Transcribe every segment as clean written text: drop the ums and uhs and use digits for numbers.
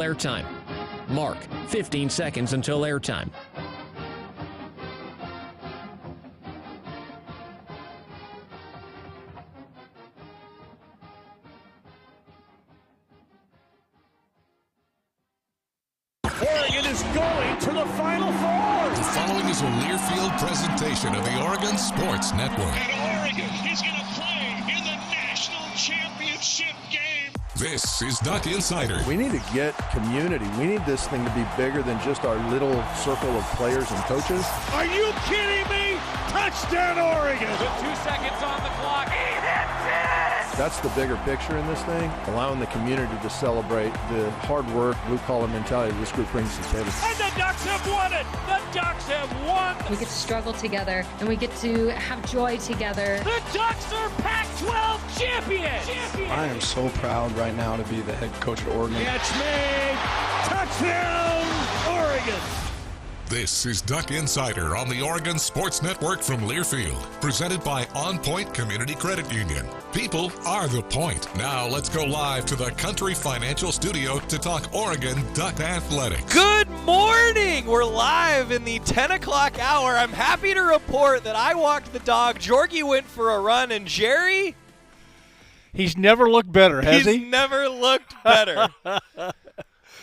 Airtime. Mark, 15 seconds until airtime. Oregon is going to the Final Four. The following is a Learfield presentation of the Oregon Sports Network. And Oregon is going to play in the national championship game. This is Duck Insider. We need to get community. We need this thing to be bigger than just our little circle of players and coaches. Are you kidding me? Touchdown, Oregon. With 2 seconds on the clock. He hits it! That's the bigger picture in this thing, allowing the community to celebrate the hard work, blue-collar mentality this group brings to the table. And the Ducks have won it. The Ducks have won. We get to struggle together, and we get to have joy together. The Ducks are Pac-12 champions. I am so proud right now to be the head coach at Oregon. Catch made. Touchdown, Oregon. This is Duck Insider on the Oregon Sports Network from Learfield, presented by OnPoint Community Credit Union. People are the point. Now let's go live to the Country Financial Studio to talk Oregon Duck Athletics. Good morning! We're live in the 10 o'clock hour. I'm happy to report that I walked the dog, Jorgie went for a run, and Jerry? He's never looked better, has he? He's never looked better.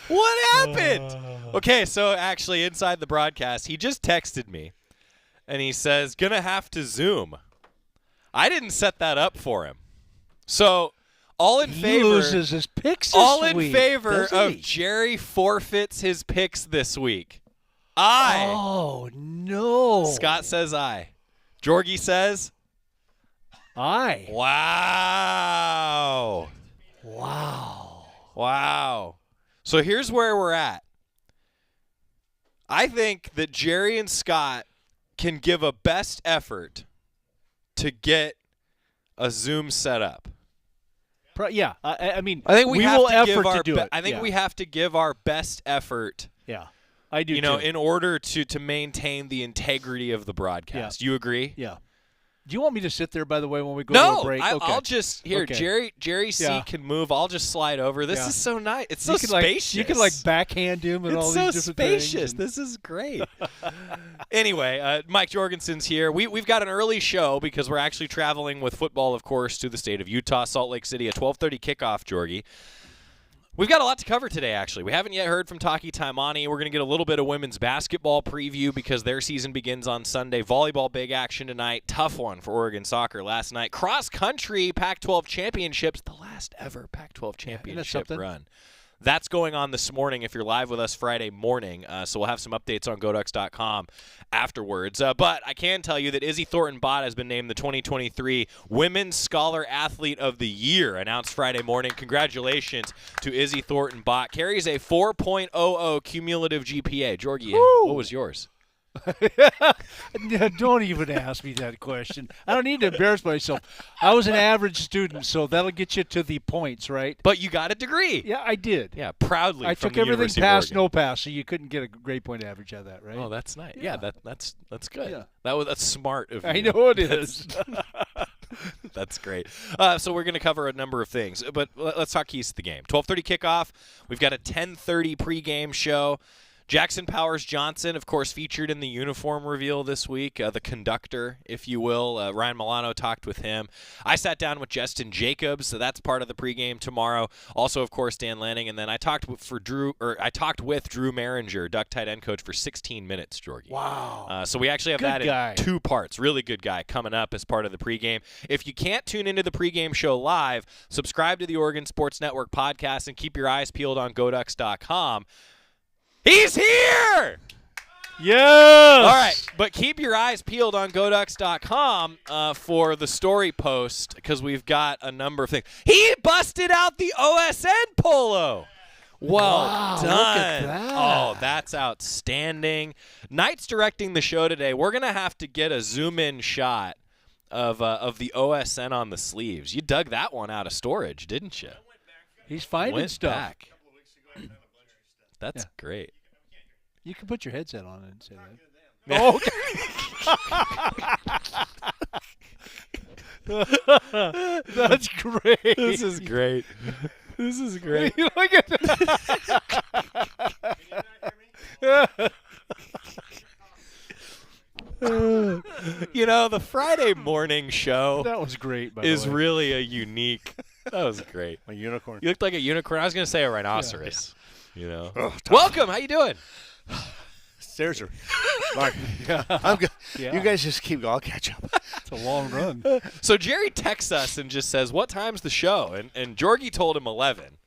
What happened? Okay, so actually inside the broadcast, he just texted me, and he says, gonna have to Zoom. I didn't set that up for him. So, all in favor. He loses his picks this all in week, favor of he? Jerry forfeits his picks this week. Oh, no. Scott says aye. Jorgie says aye. Wow. Wow. So here's where we're at. I think that Jerry and Scott can give a best effort to get a Zoom set up. Yeah, I mean, I think we have will to effort give our to do it. I think yeah. we have to give our best effort. Yeah, I do. In order to maintain the integrity of the broadcast. Yeah. You agree? Yeah. Do you want me to sit there, by the way, when we go to a break? No, Okay. I'll just here. Okay. Jerry C can move. I'll just slide over. This is so nice. It's so spacious. You can backhand him and all these different things. It's so spacious. This is great. Anyway, Mike Jorgensen's here. We've got an early show because we're actually traveling with football, of course, to the state of Utah, Salt Lake City, a 12:30 kickoff, Jorgie. We've got a lot to cover today, actually. We haven't yet heard from Taki Taimani. We're going to get a little bit of women's basketball preview because their season begins on Sunday. Volleyball, big action tonight. Tough one for Oregon soccer last night. Cross-country Pac-12 championships, the last ever Pac-12 championship run. That's going on this morning if you're live with us Friday morning. So we'll have some updates on GoDucks.com afterwards. But I can tell you that Izzy Thornton-Bott has been named the 2023 Women's Scholar Athlete of the Year, announced Friday morning. Congratulations to Izzy Thornton-Bott. Carries a 4.00 cumulative GPA. Jorgie, what was yours? Don't even ask me that question. I don't need to embarrass myself. I was an average student, so that'll get you to the points, right? But you got a degree. Yeah, I did. Yeah, proudly. I from took the everything University pass, of Oregon. no pass, so you couldn't get a grade point average out of that, right? Oh, that's nice. Yeah, that's good. Yeah. That's smart of you. I know it is. That's great. So we're going to cover a number of things, but let's talk keys to the game. 12:30 kickoff. We've got a 10:30 pregame show. Jackson Powers Johnson, of course, featured in the uniform reveal this week, the conductor, if you will. Ryan Milano talked with him. I sat down with Justin Jacobs, so that's part of the pregame tomorrow. Also, of course, Dan Lanning, and then I talked with Drew Maringer, Duck tight end coach, for 16 minutes, Jorgie. Wow. So we actually have Good that guy. in 2 parts. Really good guy coming up as part of the pregame. If you can't tune into the pregame show live, subscribe to the Oregon Sports Network podcast and keep your eyes peeled on GoDucks.com. He's here! Yes! All right, but keep your eyes peeled on GoDucks.com for the story post because we've got a number of things. He busted out the OSN polo. Well done. Look at that. Oh, that's outstanding. Knight's directing the show today. We're going to have to get a zoom-in shot of the OSN on the sleeves. You dug that one out of storage, didn't you? He's finding stuff. Back. That's great. You can put your headset on and say that. Oh, okay. That's great. This is great. This is great. Look at that. the Friday morning show That was great, by is the way. really a unique. That was great. A unicorn. You looked like a unicorn. I was going to say a rhinoceros. You know. Oh, Welcome. How you doing? Stairs are. Mark, I'm good. Yeah. You guys just keep going. I'll catch up. It's a long run. So Jerry texts us and just says, "What time's the show?" And Jorgie told him 11.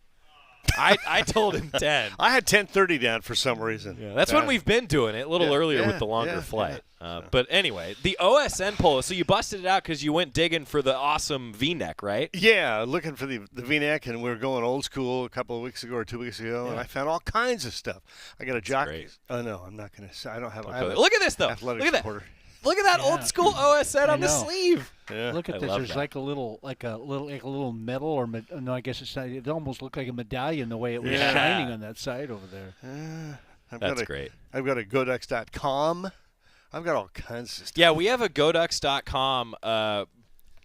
I told him 10. I had 10:30 down for some reason. Yeah, that's when we've been doing it, a little earlier with the longer flight. But anyway, the OSN poll, so you busted it out because you went digging for the awesome V-neck, right? Yeah, looking for the V-neck, and we were going old school a couple of weeks ago or 2 weeks ago, and I found all kinds of stuff. I got a jockey. Oh, no, I'm not going to. I don't have Look at this, though. Athletic Look at supporter. that. Look at that old school OSN on the sleeve. Yeah. Look at this. There's like a little medal, or no, I guess it's not. It almost looked like a medallion the way it was shining on that side over there. That's great. I've got a Goducks.com. I've got all kinds of stuff. Yeah, we have a Goducks.com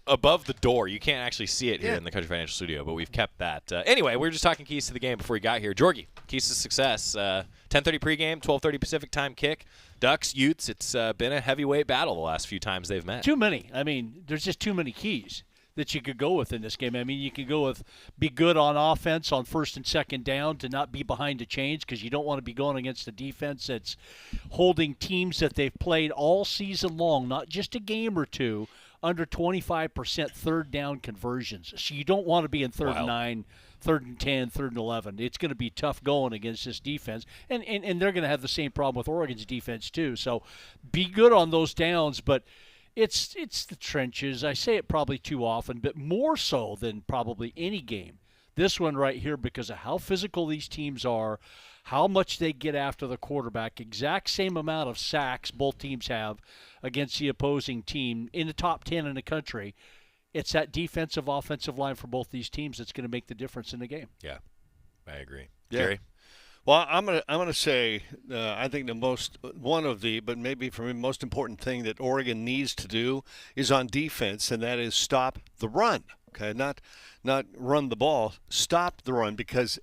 above the door. You can't actually see it here in the Country Financial Studio, but we've kept that. Anyway, we were just talking keys to the game before we got here. Jorgie, keys to success. 10:30 pregame, 12:30 Pacific time kick. Ducks, Utes, it's been a heavyweight battle the last few times they've met. Too many. I mean, there's just too many keys that you could go with in this game. I mean, you could go with be good on offense on first and second down to not be behind the chains because you don't want to be going against a defense that's holding teams that they've played all season long, not just a game or two, under 25% third down conversions. So you don't want to be in third and 9, third and 10, third and 11. It's going to be tough going against this defense. And they're going to have the same problem with Oregon's defense too. So be good on those downs, but it's the trenches. I say it probably too often, but more so than probably any game. This one right here because of how physical these teams are, how much they get after the quarterback, exact same amount of sacks both teams have against the opposing team in the top 10 in the country. It's that defensive, offensive line for both these teams that's going to make the difference in the game. Yeah, I agree. Yeah. Jerry? Well, I'm gonna say I think but maybe for me, most important thing that Oregon needs to do is on defense, and that is stop the run. Okay, not run the ball, stop the run, because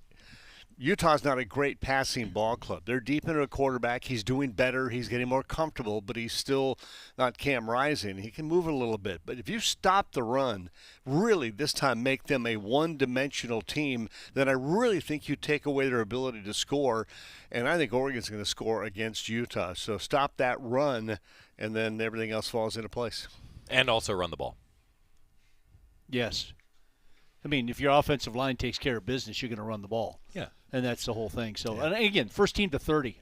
Utah's not a great passing ball club. They're deep into a quarterback. He's doing better. He's getting more comfortable, but he's still not Cam Rising. He can move it a little bit. But if you stop the run, really this time make them a one-dimensional team, then I really think you take away their ability to score. And I think Oregon's going to score against Utah. So stop that run, and then everything else falls into place. And also run the ball. Yes. I mean, if your offensive line takes care of business, you're going to run the ball. Yeah. And that's the whole thing. So, and again, first team to 30.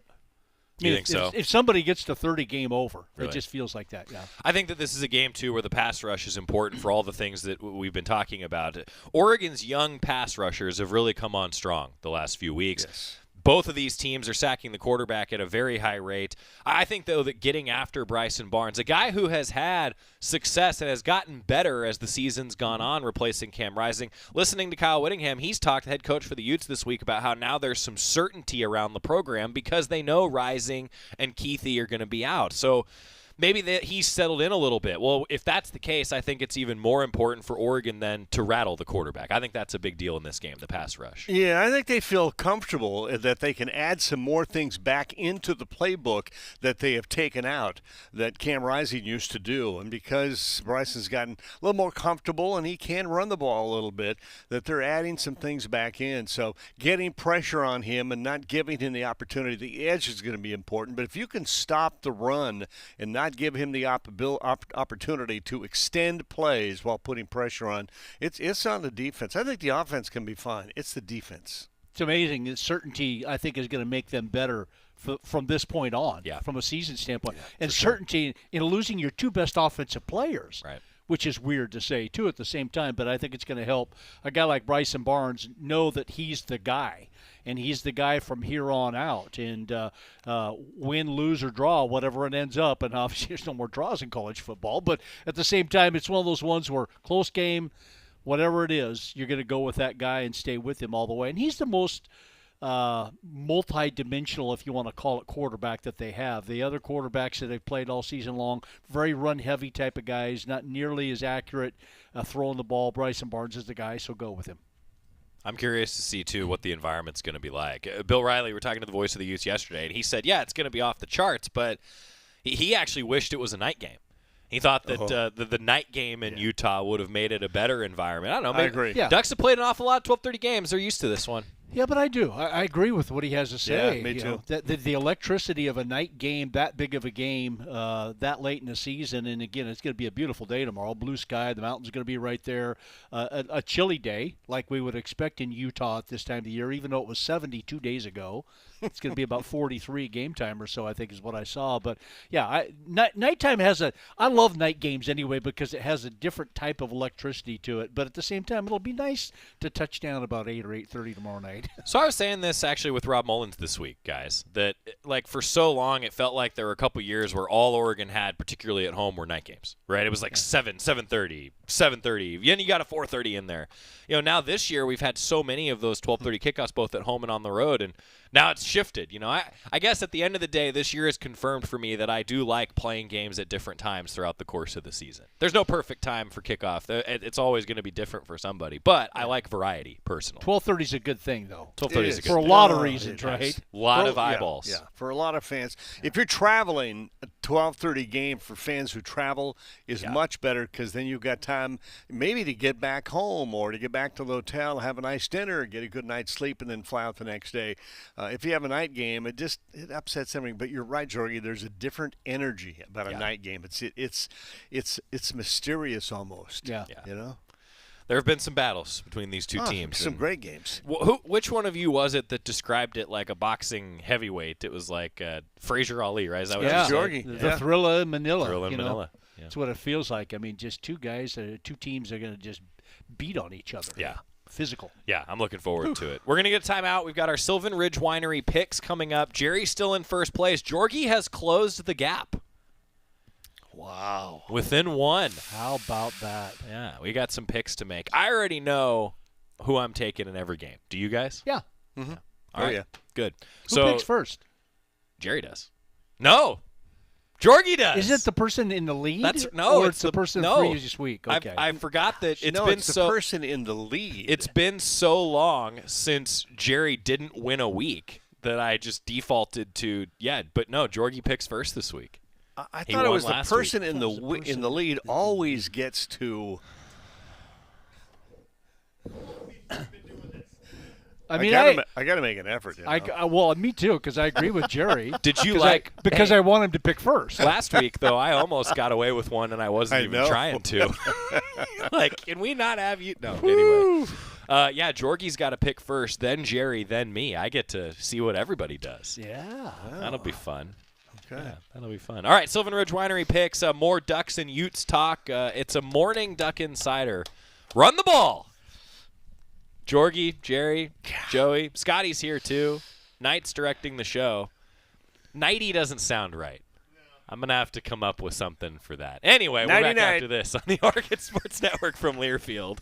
You think so? If somebody gets to 30, game over. Really? It just feels like that, yeah. I think that this is a game, too, where the pass rush is important for all the things that we've been talking about. Oregon's young pass rushers have really come on strong the last few weeks. Yes. Both of these teams are sacking the quarterback at a very high rate. I think, though, that getting after Bryson Barnes, a guy who has had success and has gotten better as the season's gone on, replacing Cam Rising. Listening to Kyle Whittingham, he's talked, head coach for the Utes this week, about how now there's some certainty around the program because they know Rising and Keithy are going to be out. So maybe he's settled in a little bit. Well, if that's the case, I think it's even more important for Oregon then to rattle the quarterback. I think that's a big deal in this game, the pass rush. Yeah, I think they feel comfortable that they can add some more things back into the playbook that they have taken out that Cam Rising used to do. And because Bryson's gotten a little more comfortable and he can run the ball a little bit, that they're adding some things back in. So getting pressure on him and not giving him the opportunity, the edge is going to be important. But if you can stop the run and not give him the opportunity to extend plays while putting pressure on, it's on the defense. I think the offense can be fine. It's the defense. It's amazing. The certainty, I think, is going to make them better from this point on, from a season standpoint. Yeah, and certainty in losing your two best offensive players, right, which is weird to say, too, at the same time, but I think it's going to help a guy like Bryson Barnes know that he's the guy. And he's the guy from here on out. And win, lose, or draw, whatever it ends up. And obviously there's no more draws in college football. But at the same time, it's one of those ones where close game, whatever it is, you're going to go with that guy and stay with him all the way. And he's the most multi-dimensional, if you want to call it, quarterback that they have. The other quarterbacks that they've played all season long, very run-heavy type of guys, not nearly as accurate throwing the ball. Bryson Barnes is the guy, so go with him. I'm curious to see, too, what the environment's going to be like. Bill Riley, we were talking to the voice of the Utes yesterday, and he said, yeah, it's going to be off the charts, but he actually wished it was a night game. He thought that the night game in Utah would have made it a better environment. I don't know. Maybe I agree. Yeah. Ducks have played an awful lot of 12:30 games. They're used to this one. Yeah, but I do. I agree with what he has to say. Yeah, me too. The electricity of a night game, that big of a game, that late in the season, and again, it's going to be a beautiful day tomorrow. Blue sky, the mountains are going to be right there. A chilly day, like we would expect in Utah at this time of the year, even though it was 70 2 days ago. It's going to be about 43 game time or so, I think, is what I saw. But, yeah, nighttime has I love night games anyway because it has a different type of electricity to it. But at the same time, it'll be nice to touch down about 8 or 8:30 tomorrow night. So I was saying this actually with Rob Mullins this week, guys, that like for so long it felt like there were a couple years where all Oregon had, particularly at home, were night games, right? It was like 7:30, 7:30. Then you got a 4:30 in there. Now this year we've had so many of those 12:30 kickoffs both at home and on the road, and now it's shifted. I guess at the end of the day, this year has confirmed for me that I do like playing games at different times throughout the course of the season. There's no perfect time for kickoff. It's always going to be different for somebody, but I like variety personally. 12:30 is a good thing, though. 12:30 is a good for a thing. lot of reasons, right? A lot of eyeballs. Yeah, for a lot of fans. If you're traveling, a 12:30 game for fans who travel is much better because then you've got time maybe to get back home or to get back to the hotel, have a nice dinner, get a good night's sleep, and then fly out the next day. If you have a night game, it upsets everything. But you're right, Jorgie. There's a different energy about a night game. It's mysterious almost. Yeah. There have been some battles between these two teams. Some great games. Which one of you was it that described it like a boxing heavyweight? It was like Frazier Ali, right? Is that what you said? Jorgie. The Thrilla in Manila. Thrilla in Manila. Yeah. That's what it feels like. I mean, just two guys, two teams are going to just beat on each other. Yeah. Physical. Yeah, I'm looking forward to it. We're going to get a timeout. We've got our Sylvan Ridge Winery picks coming up. Jerry's still in first place. Jorgie has closed the gap. Wow. Within one. How about that? Yeah, we got some picks to make. I already know who I'm taking in every game. Do you guys? Yeah. Mm-hmm. All right. Yeah. Good. Who picks first? Jerry does. No. Jorgie does. Is it the person in the lead? No, or it's the person the previous week. Okay. I forgot that it's the person in the lead. It's been so long since Jerry didn't win a week that I just defaulted to but no, Jorgie picks first this week. I thought it was the person in the lead always gets to. I got to make an effort. Well, me too, because I agree with Jerry. Did you because I want him to pick first. Last week, though, I almost got away with one, and I wasn't even trying to. Can we not have you? No, anyway. Jorgie's got to pick first, then Jerry, then me. I get to see what everybody does. Yeah. That'll be fun. Okay. Yeah, that'll be fun. All right, Sylvan Ridge Winery picks. More Ducks and Utes talk. It's a morning Duck Insider. Run the ball. Jorgie, Jerry, Joey. Scotty's here, too. Knight's directing the show. Nighty doesn't sound right. I'm going to have to come up with something for that. Anyway, we're back after this on the Oregon Sports Network from Learfield.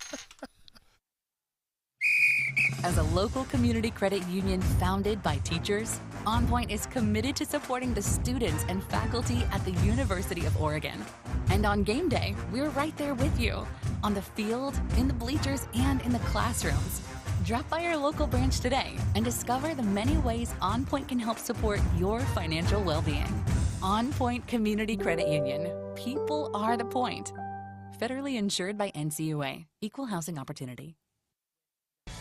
As a local community credit union founded by teachers, OnPoint is committed to supporting the students and faculty at the University of Oregon. And on game day, we're right there with you, on the field, in the bleachers, and in the classrooms. Drop by our local branch today and discover the many ways OnPoint can help support your financial well-being. OnPoint Community Credit Union. People are the point. Federally insured by NCUA. Equal housing opportunity.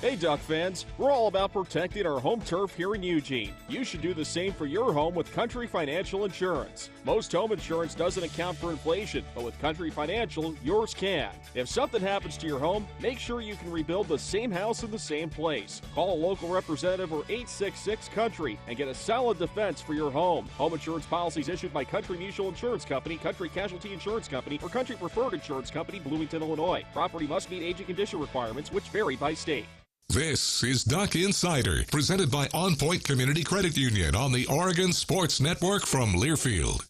Hey Duck fans, we're all about protecting our home turf here in Eugene. You should do the same for your home with Country Financial Insurance. Most home insurance doesn't account for inflation, but with Country Financial, yours can. If something happens to your home, make sure you can rebuild the same house in the same place. Call a local representative or 866-COUNTRY and get a solid defense for your home. Home insurance policies issued by Country Mutual Insurance Company, Country Casualty Insurance Company, or Country Preferred Insurance Company, Bloomington, Illinois. Property must meet age and condition requirements, which vary by state. This is Duck Insider, presented by OnPoint Community Credit Union on the Oregon Sports Network from Learfield.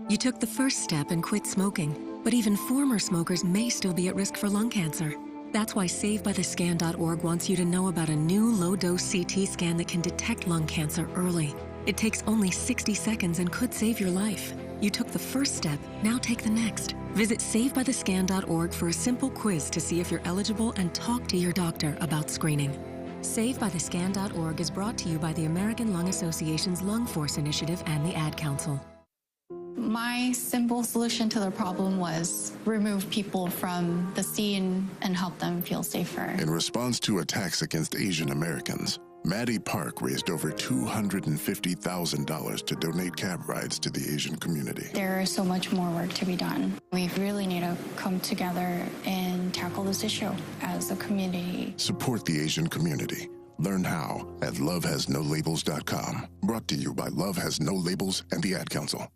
You took the first step and quit smoking, but even former smokers may still be at risk for lung cancer. That's why SaveByTheScan.org wants you to know about a new low-dose CT scan that can detect lung cancer early. It takes only 60 seconds and could save your life. You took the first step, now take the next. Visit SaveByTheScan.org for a simple quiz to see if you're eligible and talk to your doctor about screening. SaveByTheScan.org is brought to you by the American Lung Association's Lung Force Initiative and the Ad Council. My simple solution to the problem was remove people from the scene and help them feel safer. In response to attacks against Asian Americans, Maddie Park raised over $250,000 to donate cab rides to the Asian community. There is so much more work to be done. We really need to come together and tackle this issue as a community. Support the Asian community. Learn how at lovehasnolabels.com. Brought to you by Love Has No Labels and the Ad Council.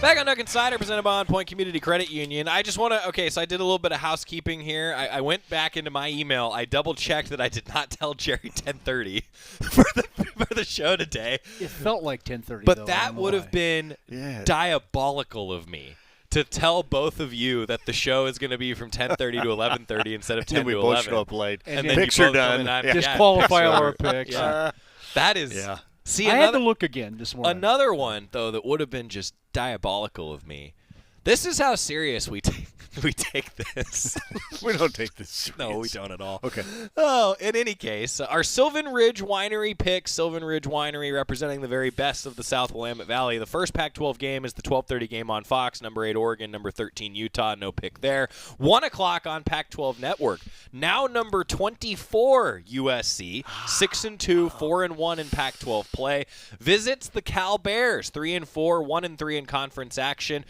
Back on Duck Insider, presented by OnPoint Community Credit Union. I just want to, so I did a little bit of housekeeping here. I went back into my email. I double-checked that I did not tell Jerry 10:30 for the show today. It felt like 10:30, but that would have been diabolical of me to tell both of you that the show is going to be from 10:30 to 11:30 instead of 10 to 11. We both show up late. And then picks are done. Disqualify our picks. Yeah. That is... Yeah. See, I had to look again this morning. Another one, though, that would have been just diabolical of me. This is how serious we take this. We don't take this serious. No, we don't at all. Okay. Oh, in any case, our Sylvan Ridge Winery pick. Sylvan Ridge Winery representing the very best of the South Willamette Valley. The first Pac-12 game is the 12:30 game on Fox. Number 8 Oregon, number 13 Utah. No pick there. 1 o'clock on Pac-12 Network. Now number 24 USC. 6-2, 4-1 in Pac-12 play. Visits the Cal Bears. 3-4, 1-3 in conference action.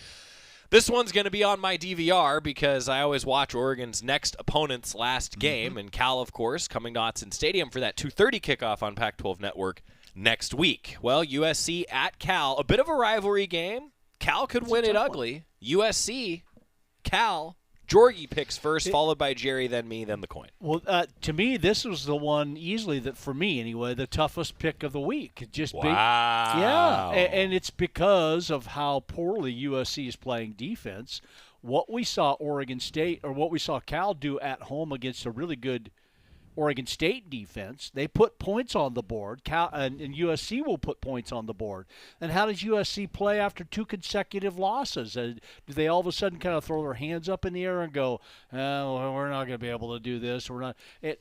This one's going to be on my DVR because I always watch Oregon's next opponent's last game, and Cal, of course, coming to Autzen Stadium for that 2:30 kickoff on Pac-12 Network next week. Well, USC at Cal, a bit of a rivalry game. Cal could win it ugly. USC, Cal, Jorgie picks first, followed by Jerry, then me, then the coin. Well, to me, this was the one easily that, for me anyway, the toughest pick of the week. Wow. And it's because of how poorly USC is playing defense. What we saw Oregon State, or what we saw Cal do at home against a really good Oregon State defense, they put points on the board. Cal and USC will put points on the board. And how does USC play after 2 consecutive losses? Do they all of a sudden kind of throw their hands up in the air and go, oh, we're not going to be able to do this? We're not. I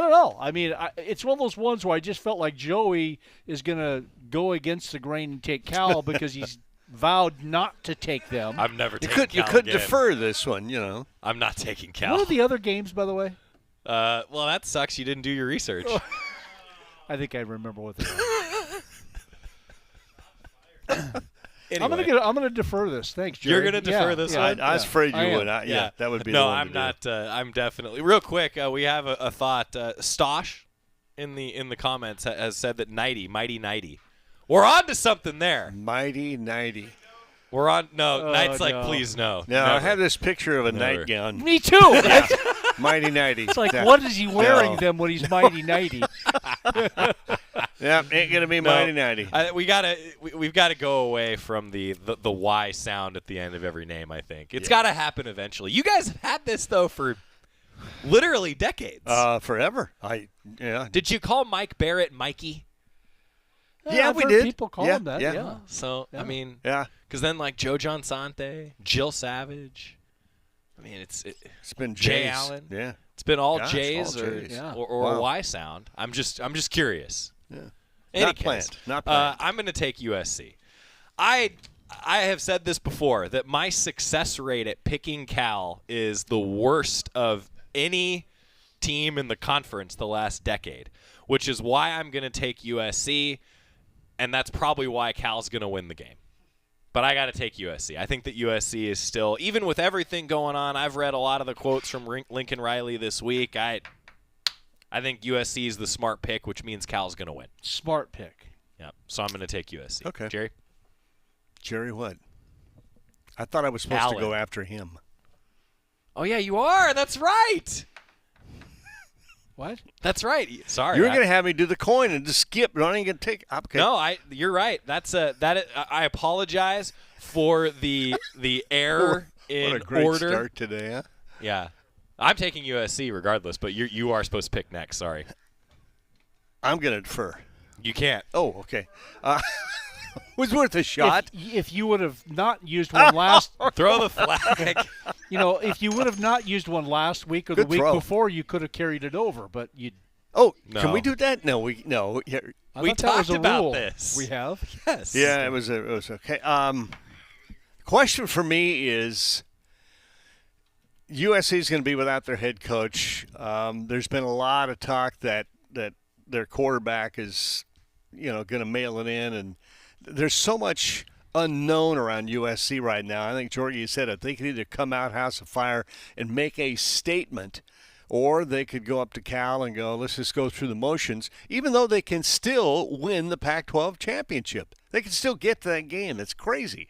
don't know. I mean, it's one of those ones where I just felt like Joey is going to go against the grain and take Cal because he's vowed not to take them. I've never taken Cal You could again. defer this one, you know. I'm not taking Cal. What are the other games, by the way? Well, that sucks. You didn't do your research. I think I remember what they were. Anyway. I'm gonna defer this. Thanks, Jerry. You're gonna defer this one? I was afraid you would. That would be the one to not. I'm definitely. Real quick, we have a thought. Stosh in the comments has said that mighty 90. We're on to something there. Mighty 90. We're on. No, Knight's like, please no. No, never. I have this picture of a nightgown. Me too. Yeah. Mighty 90. It's like, what is he wearing then when he's mighty 90? Yeah, ain't gonna be mighty 90. We've got to go away from the Y sound at the end of every name. I think it's got to happen eventually. You guys have had this though for literally decades. Forever. Did you call Mike Barrett Mikey? Yeah, I've we heard did. People call him that. Yeah. So I mean, yeah. Because then like Joe John Sante, Jill Savage. I mean, it's been Jay Jays. Allen. Yeah. It's been all Gosh, Jays all or Jays. a Y sound. I'm just curious. Yeah. Not planned. I'm going to take USC. I have said this before that my success rate at picking Cal is the worst of any team in the conference the last decade, which is why I'm going to take USC, and that's probably why Cal's going to win the game. But I got to take USC. I think that USC is still, even with everything going on, I've read a lot of the quotes from Lincoln Riley this week. I think USC is the smart pick, which means Cal's going to win. Smart pick. Yeah. So I'm going to take USC. Okay. Jerry? Jerry what? I thought I was supposed to go after him. Oh, yeah, you are. That's right. What? That's right. Sorry. You were going to have me do the coin and just skip. You're not even going to take. Okay. No, you're right. I apologize for the error in order. What a great start today, huh? Yeah. I'm taking USC regardless, but you are supposed to pick next. Sorry. I'm going to defer. You can't. Oh, okay. Was worth a shot. If you would have not used one last. Throw the flag. If you would have not used one last week or the week before, you could have carried it over, but you. Oh, No. can we do that? No. We thought that talked was a about rule. this. We have. Yes. Yeah, it was okay. Question for me is, USC is going to be without their head coach. There's been a lot of talk that their quarterback is, going to mail it in, and there's so much unknown around USC right now. I think Jorgie said it. They could either come out house of fire and make a statement, or they could go up to Cal and go, let's just go through the motions, even though they can still win the Pac-12 championship. They can still get to that game. That's crazy.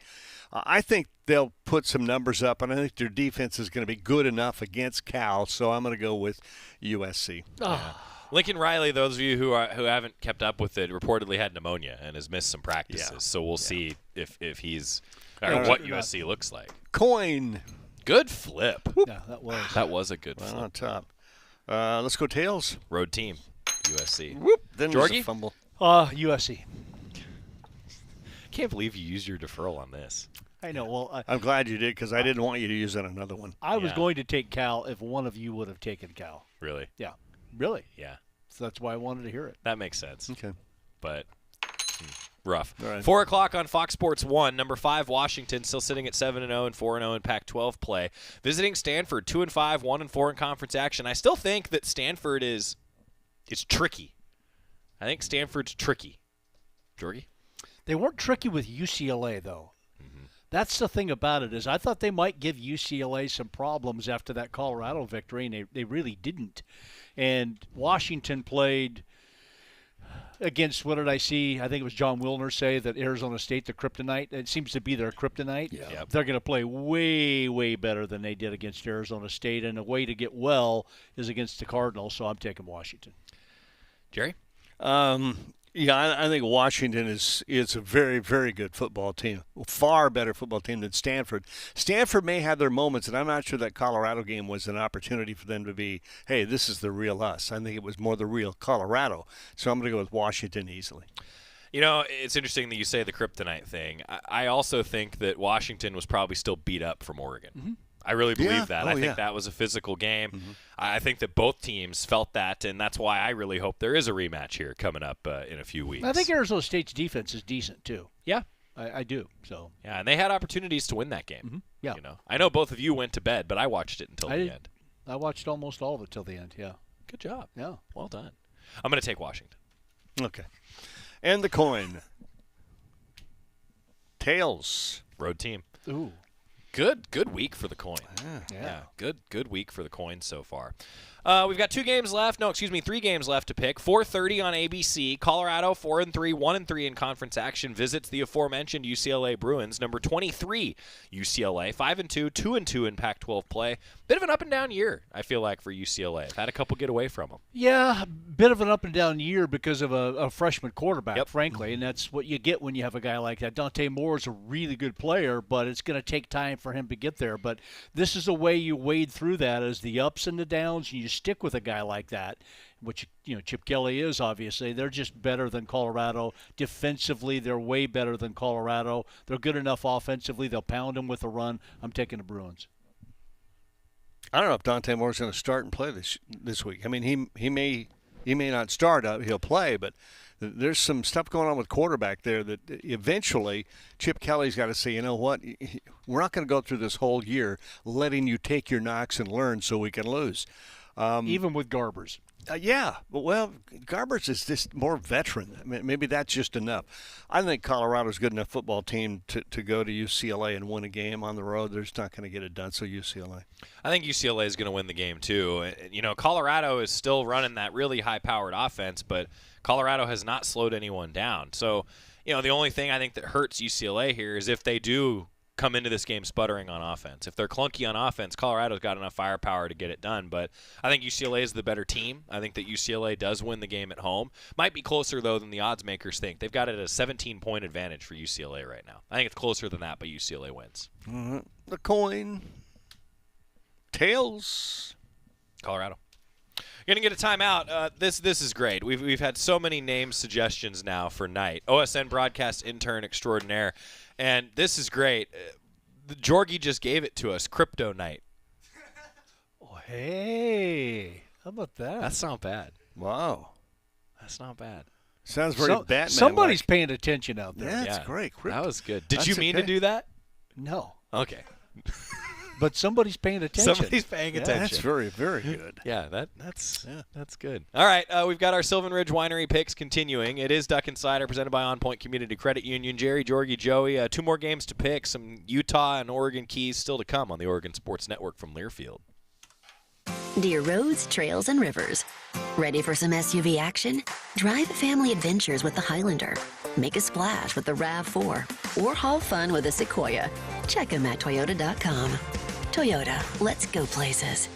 I think they'll put some numbers up, and I think their defense is going to be good enough against Cal, so I'm going to go with USC. Yeah. Lincoln Riley, those of you who haven't kept up with it, reportedly had pneumonia and has missed some practices. Yeah. So we'll see if he's or what USC looks like. Coin. Good flip. Yeah, that was a good flip. On top. Let's go tails. Road team, USC. Whoop. Then there's a Jorgie? fumble. USC. Can't believe you used your deferral on this. I know. Well, I'm glad you did because I didn't want you to use another one. I was going to take Cal if one of you would have taken Cal. Really? Yeah. Really? Yeah. So that's why I wanted to hear it. That makes sense. Okay. But rough. All right. 4 o'clock on Fox Sports 1. Number 5, Washington, still sitting at 7-0 and 4-0 in Pac-12 play. Visiting Stanford, 2-5, 1-4 in conference action. I still think that Stanford is tricky. I think Stanford's tricky. Jorgie? They weren't tricky with UCLA, though. That's the thing about it is I thought they might give UCLA some problems after that Colorado victory, and they really didn't. And Washington played against, what did I see? I think it was John Wilner say that Arizona State, the kryptonite. It seems to be their kryptonite. Yeah. Yep. They're going to play way, way better than they did against Arizona State, and the way to get well is against the Cardinals, so I'm taking Washington. Jerry? Yeah, I think Washington is a very, very good football team. Far better football team than Stanford. Stanford may have their moments, and I'm not sure that Colorado game was an opportunity for them to be, hey, this is the real us. I think it was more the real Colorado. So I'm going to go with Washington easily. It's interesting that you say the kryptonite thing. I also think that Washington was probably still beat up from Oregon. Mm-hmm. I really believe that. Oh, I think that was a physical game. Mm-hmm. I think that both teams felt that, and that's why I really hope there is a rematch here coming up in a few weeks. I think Arizona State's defense is decent, too. Yeah. I do. So yeah, and they had opportunities to win that game. Mm-hmm. Yeah. I know both of you went to bed, but I watched it until the end. I watched almost all of it till the end, yeah. Good job. Yeah. Well done. I'm going to take Washington. Okay. And the coin. Tails. Road team. Ooh. Good week for the coin. Yeah. Good week for the coin so far. We've got 3 games left to pick. 4:30 on ABC. Colorado 4-3, 1-3 in conference action. Visits the aforementioned UCLA Bruins. Number 23 UCLA 5-2, 2-2 in Pac-12 play. Bit of an up and down year, I feel like, for UCLA. I've had a couple get away from them. Yeah, bit of an up and down year because of a freshman quarterback, frankly, and that's what you get when you have a guy like that. Dante Moore is a really good player, but it's going to take time for him to get there. But this is the way you wade through that, as the ups and the downs, and you stick with a guy like that, which Chip Kelly is, obviously. They're just better than Colorado. Defensively, they're way better than Colorado. They're good enough offensively. They'll pound them with a run. I'm taking the Bruins. I don't know if Dante Moore's going to start and play this week. I mean, he may not start. He'll play, but there's some stuff going on with quarterback there that eventually Chip Kelly's got to say, you know what, we're not going to go through this whole year letting you take your knocks and learn so we can lose. Even with Garbers. Yeah, but Garbers is just more veteran. I mean, maybe that's just enough. I think Colorado's a good enough football team to go to UCLA and win a game on the road. They're just not going to get it done, so UCLA. I think UCLA is going to win the game too. Colorado is still running that really high-powered offense, but Colorado has not slowed anyone down. So, the only thing I think that hurts UCLA here is if they do come into this game sputtering on offense. If they're clunky on offense, Colorado's got enough firepower to get it done. But I think UCLA is the better team. I think that UCLA does win the game at home. Might be closer, though, than the odds makers think. They've got it at a 17-point advantage for UCLA right now. I think it's closer than that, but UCLA wins. Mm-hmm. The coin. Tails. Colorado. You're going to get a timeout. This is great. We've had so many name suggestions now for Knight, OSN broadcast intern extraordinaire, and this is great. Jorgie just gave it to us, Crypto Knight. Hey, how about that? That's not bad. Wow. That's not bad. Sounds very Batman-like. Somebody's paying attention out there. Yeah, that's great. That was good. Did you mean to do that? No. Okay. But somebody's paying attention. Somebody's paying attention. That's very, very good. Yeah, that's good. All right, we've got our Sylvan Ridge Winery picks continuing. It is Duck Insider presented by OnPoint Community Credit Union. Jerry, Jorgie, Joey, 2 more games to pick. Some Utah and Oregon keys still to come on the Oregon Sports Network from Learfield. Dear roads, trails, and rivers. Ready for some SUV action? Drive family adventures with the Highlander. Make a splash with the RAV4. Or haul fun with a Sequoia. Check them at Toyota.com. Toyota, let's go places.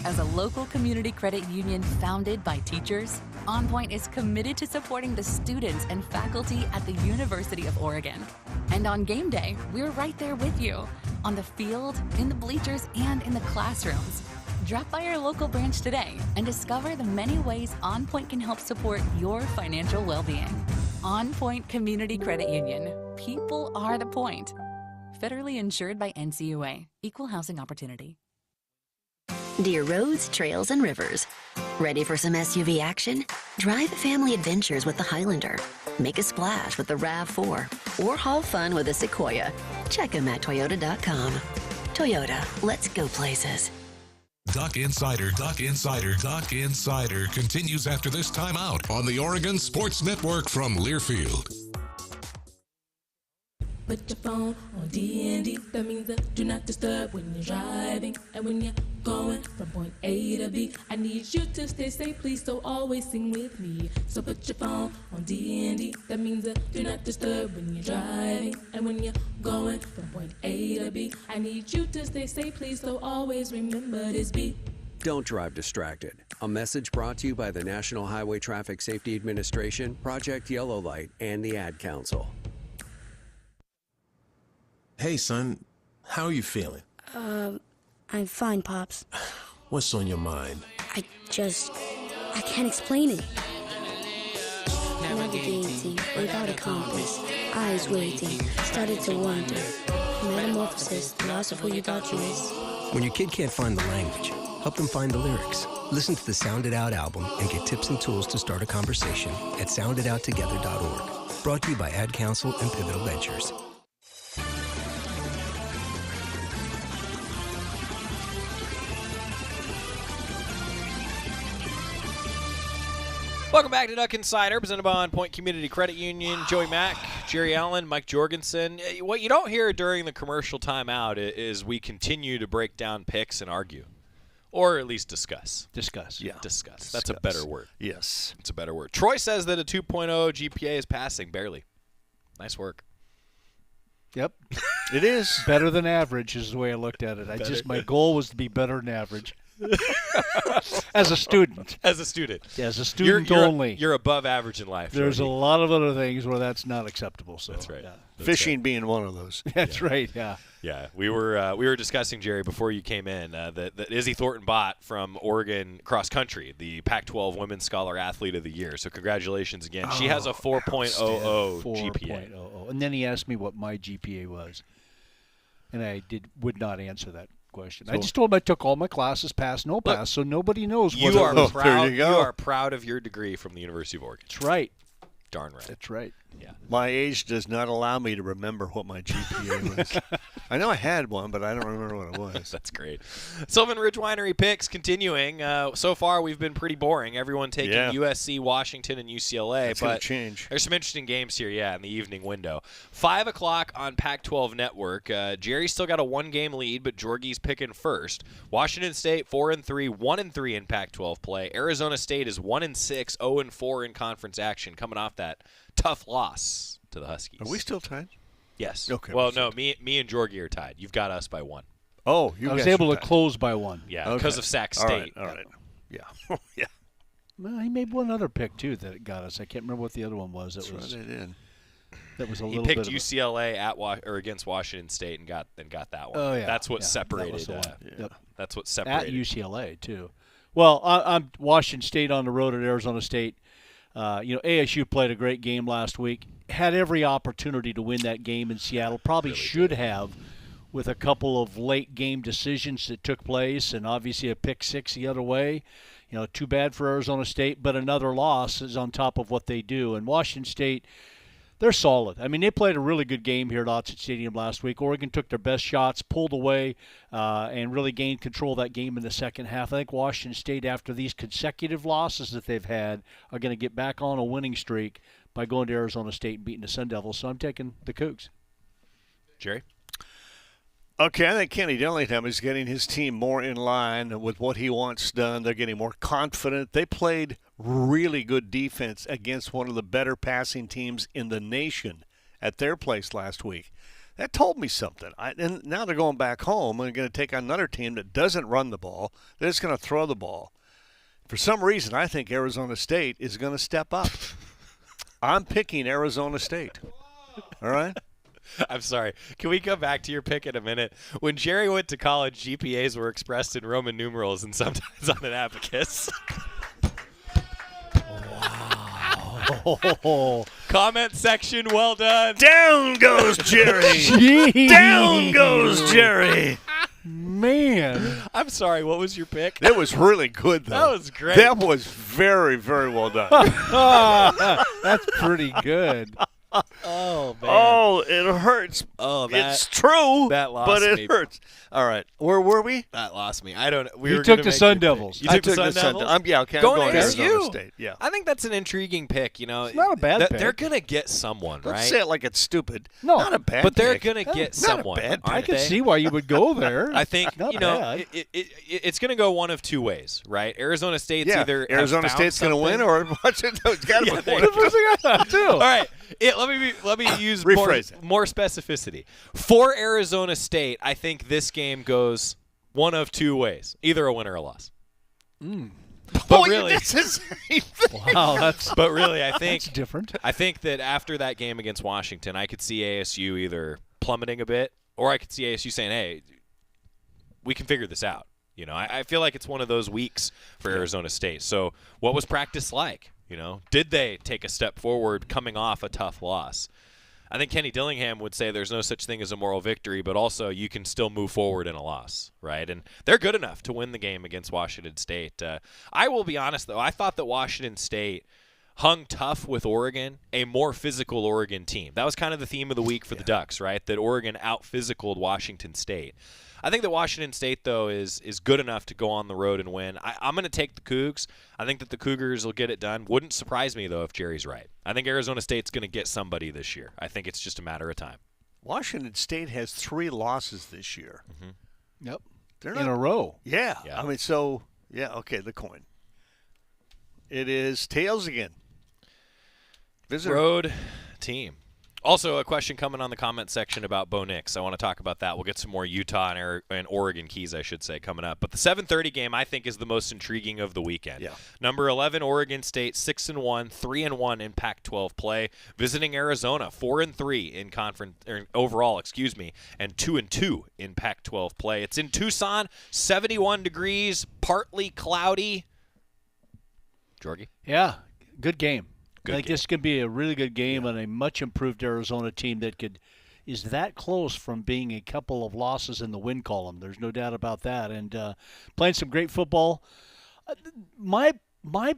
As a local community credit union founded by teachers, OnPoint is committed to supporting the students and faculty at the University of Oregon. And on game day, we're right there with you, on the field, in the bleachers, and in the classrooms. Drop by our local branch today and discover the many ways OnPoint can help support your financial well-being. OnPoint Community Credit Union. People are the point. Federally insured by NCUA. Equal housing opportunity. Dear roads, trails, and rivers. Ready for some SUV action? Drive family adventures with the Highlander. Make a splash with the RAV4. Or haul fun with a Sequoia. Check them at Toyota.com. Toyota, let's go places. Duck Insider continues after this timeout on the Oregon Sports Network from Learfield. Put your phone on D&D, that means that do not disturb when you're driving. And when you're going from point A to B, I need you to stay safe, please, so always sing with me. So put your phone on D&D, that means that do not disturb when you're driving. And when you're going from point A to B, I need you to stay safe, please, so always remember this beat. Don't drive distracted. A message brought to you by the National Highway Traffic Safety Administration, Project Yellow Light, and the Ad Council. Hey, son. How are you feeling? I'm fine, Pops. What's on your mind? I can't explain it. Navigating without a compass, eyes waiting, started to wonder. Metamorphosis, the loss of who you thought you was. When your kid can't find the language, help them find the lyrics. Listen to the Sound It Out album and get tips and tools to start a conversation at sounditouttogether.org. Brought to you by Ad Council and Pivotal Ventures. Welcome back to Duck Insider, presented by OnPoint Community Credit Union. Joey Mac, Jerry Allen, Mike Jorgensen. What you don't hear during the commercial timeout is we continue to break down picks and argue. Or at least discuss. Yeah. Discuss. That's a better word. Yes. It's a better word. Troy says that a 2.0 GPA is passing, barely. Nice work. Yep. It is. Better than average is the way I looked at it. My goal was to be better than average. As a student. As a student. Yeah, as a student only. You're above average in life. There's a lot of other things where that's not acceptable. So that's right. Yeah. Fishing being one of those. That's right. Yeah. Yeah. We were discussing, Jerry, before you came in, that Izzy Thornton-Bott from Oregon cross country, the Pac-12 Women's Scholar Athlete of the Year. So congratulations again. She has a 4.00 GPA. 4.00. And then he asked me what my GPA was, and I would not answer that question. I just told him I took all my classes, pass, no pass, so nobody knows what you are was. proud. You are proud of your degree from the University of Oregon. That's right. Darn right. That's right. Yeah. My age does not allow me to remember what my GPA was. I know I had one, but I don't remember what it was. That's great. Sylvan Ridge Winery picks continuing. So far, we've been pretty boring. Everyone taking USC, Washington, and UCLA. That's going to change. There's some interesting games here, in the evening window. 5 o'clock on Pac-12 Network. Jerry's still got a 1-game lead, but Jorgie's picking first. Washington State, 4-3, 1-3 in Pac-12 play. Arizona State is 1-6, 0-4 in conference action, coming off that tough loss to the Huskies. Are we still tied? Yes. Okay. Well, no, me and Jorgie are tied. You've got us by 1. Oh, I was able to close by 1. Yeah, because of Sac State. All right. Yeah. Yeah. Well, he made one other pick, too, that got us. I can't remember what the other one was. That's right, it did. That was a he little bit picked UCLA against Washington State and got that one. Oh, yeah. That's what separated. That's what separated. At UCLA, too. Well, I'm Washington State on the road at Arizona State. ASU played a great game last week. Had every opportunity to win that game in Seattle. Probably should have with a couple of late game decisions that took place, and obviously a pick six the other way. Too bad for Arizona State, but another loss is on top of what they do. And Washington State, they're solid. I mean, they played a really good game here at Autzen Stadium last week. Oregon took their best shots, pulled away, and really gained control of that game in the second half. I think Washington State, after these consecutive losses that they've had, are going to get back on a winning streak by going to Arizona State and beating the Sun Devils. So I'm taking the Cougs. Jerry? Okay, I think Kenny Dillingham is getting his team more in line with what he wants done. They're getting more confident. They played really good defense against one of the better passing teams in the nation at their place last week. That told me something. And now they're going back home and going to take on another team that doesn't run the ball. They're just going to throw the ball. For some reason, I think Arizona State is going to step up. I'm picking Arizona State. All right? I'm sorry. Can we come back to your pick in a minute? When Jerry went to college, GPAs were expressed in Roman numerals and sometimes on an abacus. Wow. Comment section, well done. Down goes Jerry. Down goes Jerry. Man. I'm sorry, what was your pick? That was really good, though. That was great. That was very, very well done. That's pretty good. Oh, man. Oh, it hurts. Oh, it's true, that lost but it me. hurts. All right. Where were we? That lost me. I don't know. You took the Sun Devils. You took the Sun Devils? I'm going to ASU. Arizona State. Yeah. I think that's an intriguing pick. It's not a bad pick. They're going to get someone, right? Don't say it like it's stupid. No. Not a bad But they're pick. going to get Not someone. a bad pick. I can see why you would go there. I think, Not bad. it's going to go one of two ways, right? Arizona State's either Arizona State's going to win or Washington. It's got to be one. All right. Let me use more specificity. For Arizona State, I think this game goes one of two ways, either a win or a loss. But really, wow, but really, I think that's different. I think that after that game against Washington, I could see ASU either plummeting a bit, or I could see ASU saying, "Hey, we can figure this out." I feel like it's one of those weeks for Arizona State. So, what was practice like? Did they take a step forward coming off a tough loss? I think Kenny Dillingham would say there's no such thing as a moral victory, but also you can still move forward in a loss, right? And they're good enough to win the game against Washington State. I will be honest, though. I thought that Washington State hung tough with Oregon, a more physical Oregon team. That was kind of the theme of the week for the Ducks, right? That Oregon out-physicaled Washington State. I think that Washington State, though, is good enough to go on the road and win. I'm going to take the Cougs. I think that the Cougars will get it done. Wouldn't surprise me, though, if Jerry's right. I think Arizona State's going to get somebody this year. I think it's just a matter of time. Washington State has 3 losses this year. Mm-hmm. Yep. They're in a row. Yeah. I mean, okay, the coin. It is tails again. Visitor. Road team. Also, a question coming on the comment section about Bo Nix. I want to talk about that. We'll get some more Utah and Oregon keys, I should say, coming up. But the 7:30 game, I think, is the most intriguing of the weekend. Yeah. Number 11, Oregon State, 6-1, 3-1 in Pac-12 play. Visiting Arizona, 4-3 in conference overall, and 2-2 in Pac-12 play. It's in Tucson, 71 degrees, partly cloudy. Georgie? Yeah, good game. I think game. this could be a really good game and a much improved Arizona team that is that close from being a couple of losses in the win column. There's no doubt about that. And playing some great football. My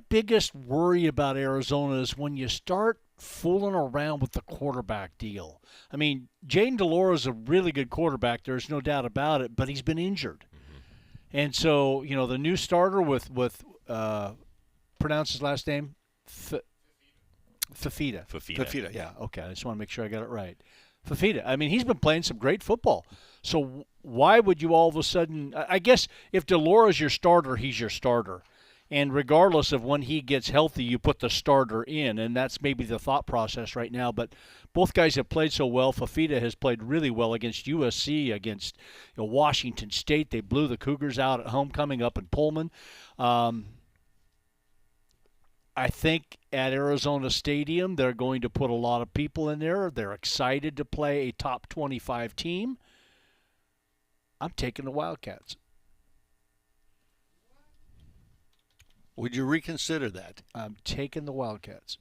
biggest worry about Arizona is when you start fooling around with the quarterback deal. I mean, Jaden Delora is a really good quarterback. There's no doubt about it, but he's been injured. Mm-hmm. And so, the new starter with pronounce his last name? Fafita. Yeah, okay. I just want to make sure I got it right. Fafita. I mean, he's been playing some great football. So why would you all of a sudden – I guess if Delora's your starter, he's your starter. And regardless of when he gets healthy, you put the starter in, and that's maybe the thought process right now. But both guys have played so well. Fafita has played really well against USC, against Washington State. They blew the Cougars out at home coming up in Pullman. I think at Arizona Stadium, they're going to put a lot of people in there. They're excited to play a top 25 team. I'm taking the Wildcats. Would you reconsider that? I'm taking the Wildcats.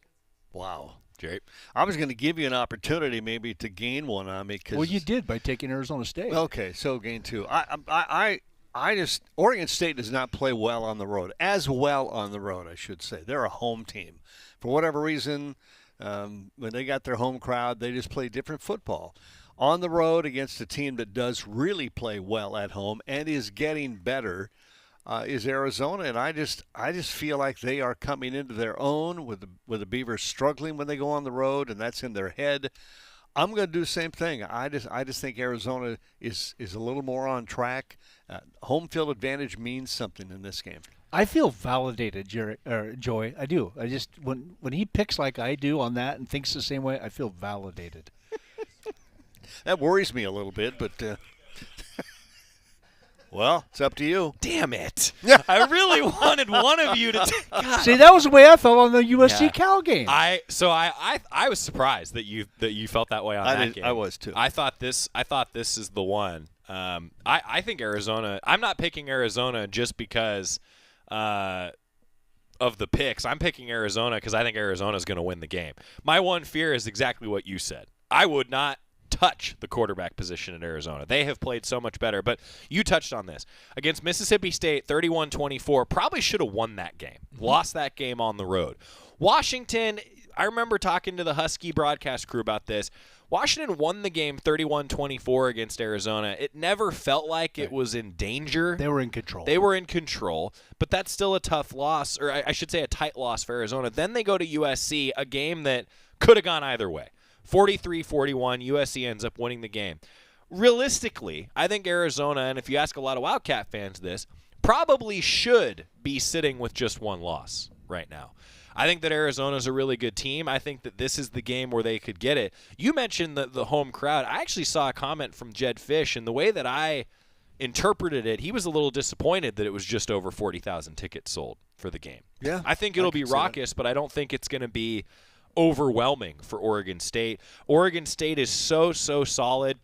Wow. Jerry? I was going to give you an opportunity maybe to gain one on me. Well, you did by taking Arizona State. Okay, so gain 2. Oregon State does not play well on the road. As well on the road, I should say. They're a home team. For whatever reason, when they got their home crowd, they just play different football. On the road against a team that does really play well at home and is getting better is Arizona, and I just feel like they are coming into their own with the Beavers struggling when they go on the road, and that's in their head. I'm going to do the same thing. I just think Arizona is a little more on track. Home field advantage means something in this game. I feel validated, Joey. I do. I just when he picks like I do on that and thinks the same way, I feel validated. That worries me a little bit, but well, it's up to you. Damn it! I really wanted one of you to God. See, that was the way I felt on the USC Cal game. I was surprised that you felt that way on that game. I was too. I thought this is the one. I think Arizona. I'm not picking Arizona just because of the picks. I'm picking Arizona because I think Arizona is going to win the game. My one fear is exactly what you said. I would not touch the quarterback position in Arizona. They have played so much better. But you touched on this. Against Mississippi State, 31-24, probably should have won that game. Lost that game on the road. Washington, I remember talking to the Husky broadcast crew about this. Washington won the game 31-24 against Arizona. It never felt like it was in danger. They were in control. But that's still a tough loss, or I should say a tight loss for Arizona. Then they go to USC, a game that could have gone either way. 43-41, USC ends up winning the game. Realistically, I think Arizona, and if you ask a lot of Wildcat fans this, probably should be sitting with just one loss right now. I think that Arizona's a really good team. I think that this is the game where they could get it. You mentioned the home crowd. I actually saw a comment from Jed Fish, and the way that I interpreted it, he was a little disappointed that it was just over 40,000 tickets sold for the game. Yeah, I think it'll be raucous, but I don't think it's going to be overwhelming for Oregon State. Oregon State is so solid.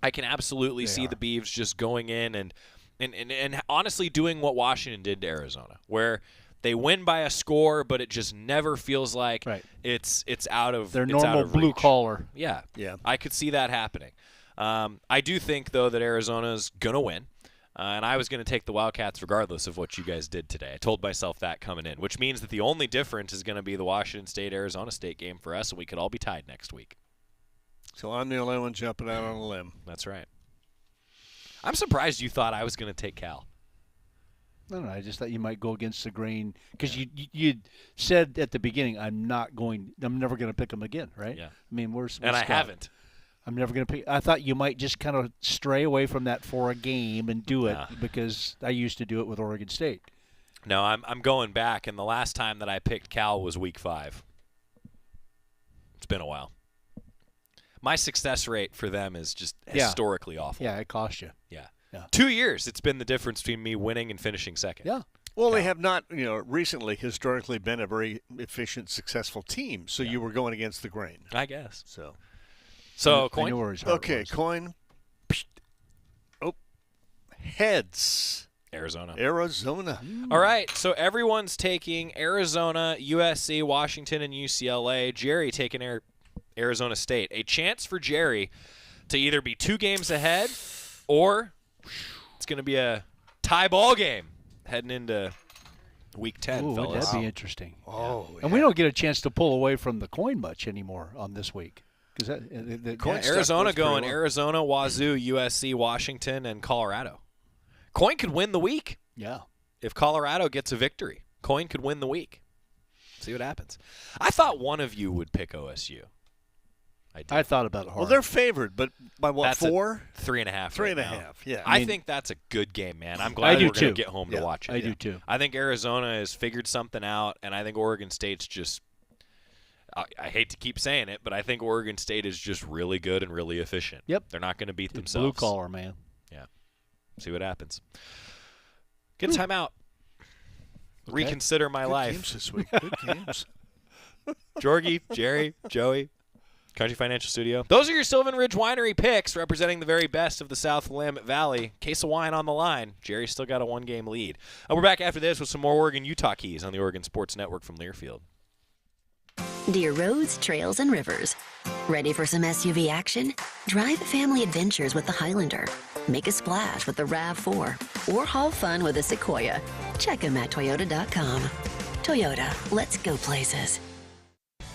I can absolutely see the Beavs just going in and honestly doing what Washington did to Arizona, where they win by a score, but it just never feels like it's out of their normal blue collar. Yeah. I could see that happening. I do think though that Arizona's gonna win. And I was going to take the Wildcats regardless of what you guys did today. I told myself that coming in, which means that the only difference is going to be the Washington State-Arizona State game for us, and we could all be tied next week. So I'm the only one jumping out on a limb. That's right. I'm surprised you thought I was going to take Cal. No, I just thought you might go against the grain because you said at the beginning, I'm never going to pick them again, right? Yeah. I mean, where's I Scott? haven't. I'm never going to pick. I thought you might just kind of stray away from that for a game and do it because I used to do it with Oregon State. No, I'm going back, and the last time that I picked Cal was week 5. It's been a while. My success rate for them is just historically awful. Yeah, it cost you. Yeah. 2 years, it's been the difference between me winning and finishing second. Yeah. Well, they have not, recently historically been a very efficient, successful team. So you were going against the grain, I guess. So coin. Okay, coin. Oh, heads. Arizona. All right, so everyone's taking Arizona, USC, Washington, and UCLA. Jerry taking Arizona State. A chance for Jerry to either be 2 games ahead or it's going to be a tie ball game heading into week 10, fellas. Would that be interesting? Oh, and we don't get a chance to pull away from the coin much anymore on this week. Arizona going Arizona, Wazoo, USC, Washington, and Colorado. Coin could win the week. Yeah. If Colorado gets a victory, Coin could win the week. See what happens. I thought one of you would pick OSU. I thought about it hard. Well, they're favored, but by what, that's 4? 3.5. 3.5, yeah. I think that's a good game, man. I'm glad we're going to get home to watch it. I do too. I think Arizona has figured something out, and I think Oregon State's just I hate to keep saying it, but I think Oregon State is just really good and really efficient. Yep. They're not going to beat themselves. Blue collar, man. Yeah. See what happens. Get time out. Okay. Reconsider my life. Good games this week. Good games. Jorgie, Jerry, Joey, Country Financial Studio. Those are your Sylvan Ridge Winery picks representing the very best of the South Willamette Valley. Case of wine on the line. Jerry's still got a 1-game lead. We're back after this with some more Oregon-Utah keys on the Oregon Sports Network from Learfield. Dear roads, trails, and rivers. Ready for some SUV action? Drive family adventures with the Highlander. Make a splash with the RAV4 or haul fun with a Sequoia. Check them at Toyota.com. Toyota, let's go places.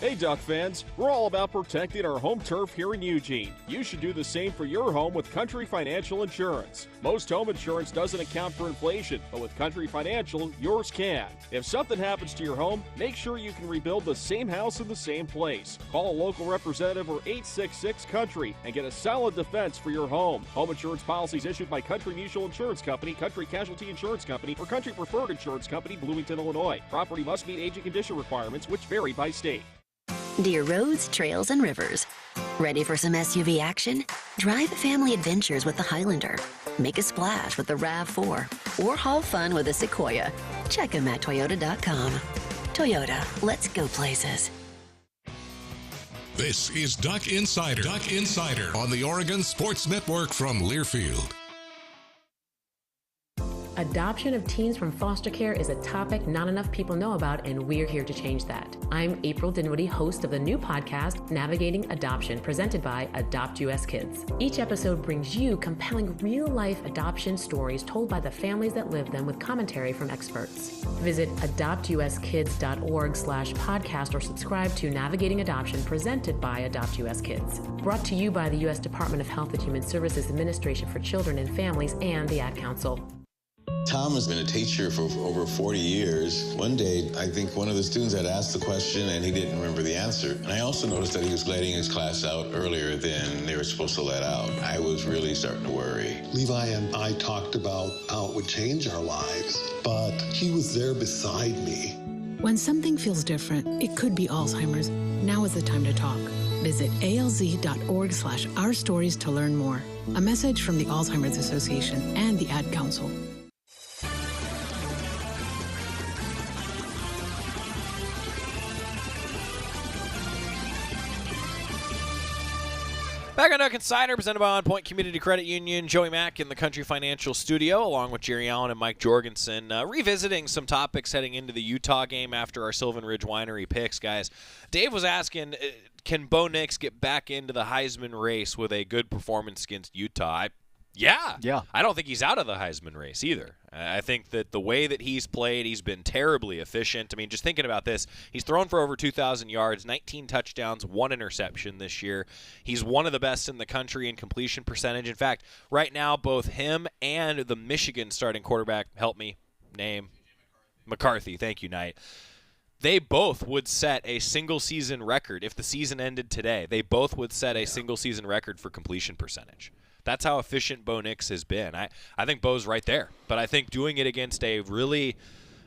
Hey Duck fans, we're all about protecting our home turf here in Eugene. You should do the same for your home with Country Financial Insurance. Most home insurance doesn't account for inflation, but with Country Financial, yours can. If something happens to your home, make sure you can rebuild the same house in the same place. Call a local representative or 866-COUNTRY and get a solid defense for your home. Home insurance policies issued by Country Mutual Insurance Company, Country Casualty Insurance Company, or Country Preferred Insurance Company, Bloomington, Illinois. Property must meet age and condition requirements, which vary by state. Dear roads, trails, and rivers. Ready for some SUV action? Drive family adventures with the Highlander. Make a splash with the RAV4 or haul fun with a Sequoia. Check them at Toyota.com. Toyota, let's go places. This is Duck Insider. Duck Insider on the Oregon Sports Network from Learfield. Adoption of teens from foster care is a topic not enough people know about, and we're here to change that. I'm April Dinwiddie, host of the new podcast, Navigating Adoption, presented by Adopt US Kids. Each episode brings you compelling real-life adoption stories told by the families that live them with commentary from experts. Visit adoptuskids.org/podcast or subscribe to Navigating Adoption, presented by Adopt US Kids. Brought to you by the U.S. Department of Health and Human Services Administration for Children and Families and the Ad Council. Tom has been a teacher for over 40 years. One day, I think one of the students had asked the question and he didn't remember the answer. And I also noticed that he was letting his class out earlier than they were supposed to let out. I was really starting to worry. Levi and I talked about how it would change our lives, but he was there beside me. When something feels different, it could be Alzheimer's. Now is the time to talk. Visit alz.org/ourstories to learn more. A message from the Alzheimer's Association and the Ad Council. Back on Duck Insider, presented by OnPoint Community Credit Union. Joey Mac in the Country Financial Studio, along with Jerry Allen and Mike Jorgensen, revisiting some topics heading into the Utah game after our Sylvan Ridge Winery picks, guys. Dave was asking, can Bo Nix get back into the Heisman race with a good performance against Utah? Yeah. I don't think he's out of the Heisman race either. I think that the way that he's played, he's been terribly efficient. I mean, just thinking about this, he's thrown for over 2,000 yards, 19 touchdowns, 1 interception this year. He's one of the best in the country in completion percentage. In fact, right now, both him and the Michigan starting quarterback, help me, name, McCarthy. Thank you, Knight. They both would set a single-season record. If the season ended today, they both would set a single-season record for completion percentage. That's how efficient Bo Nix has been. I think Bo's right there. But I think doing it against a really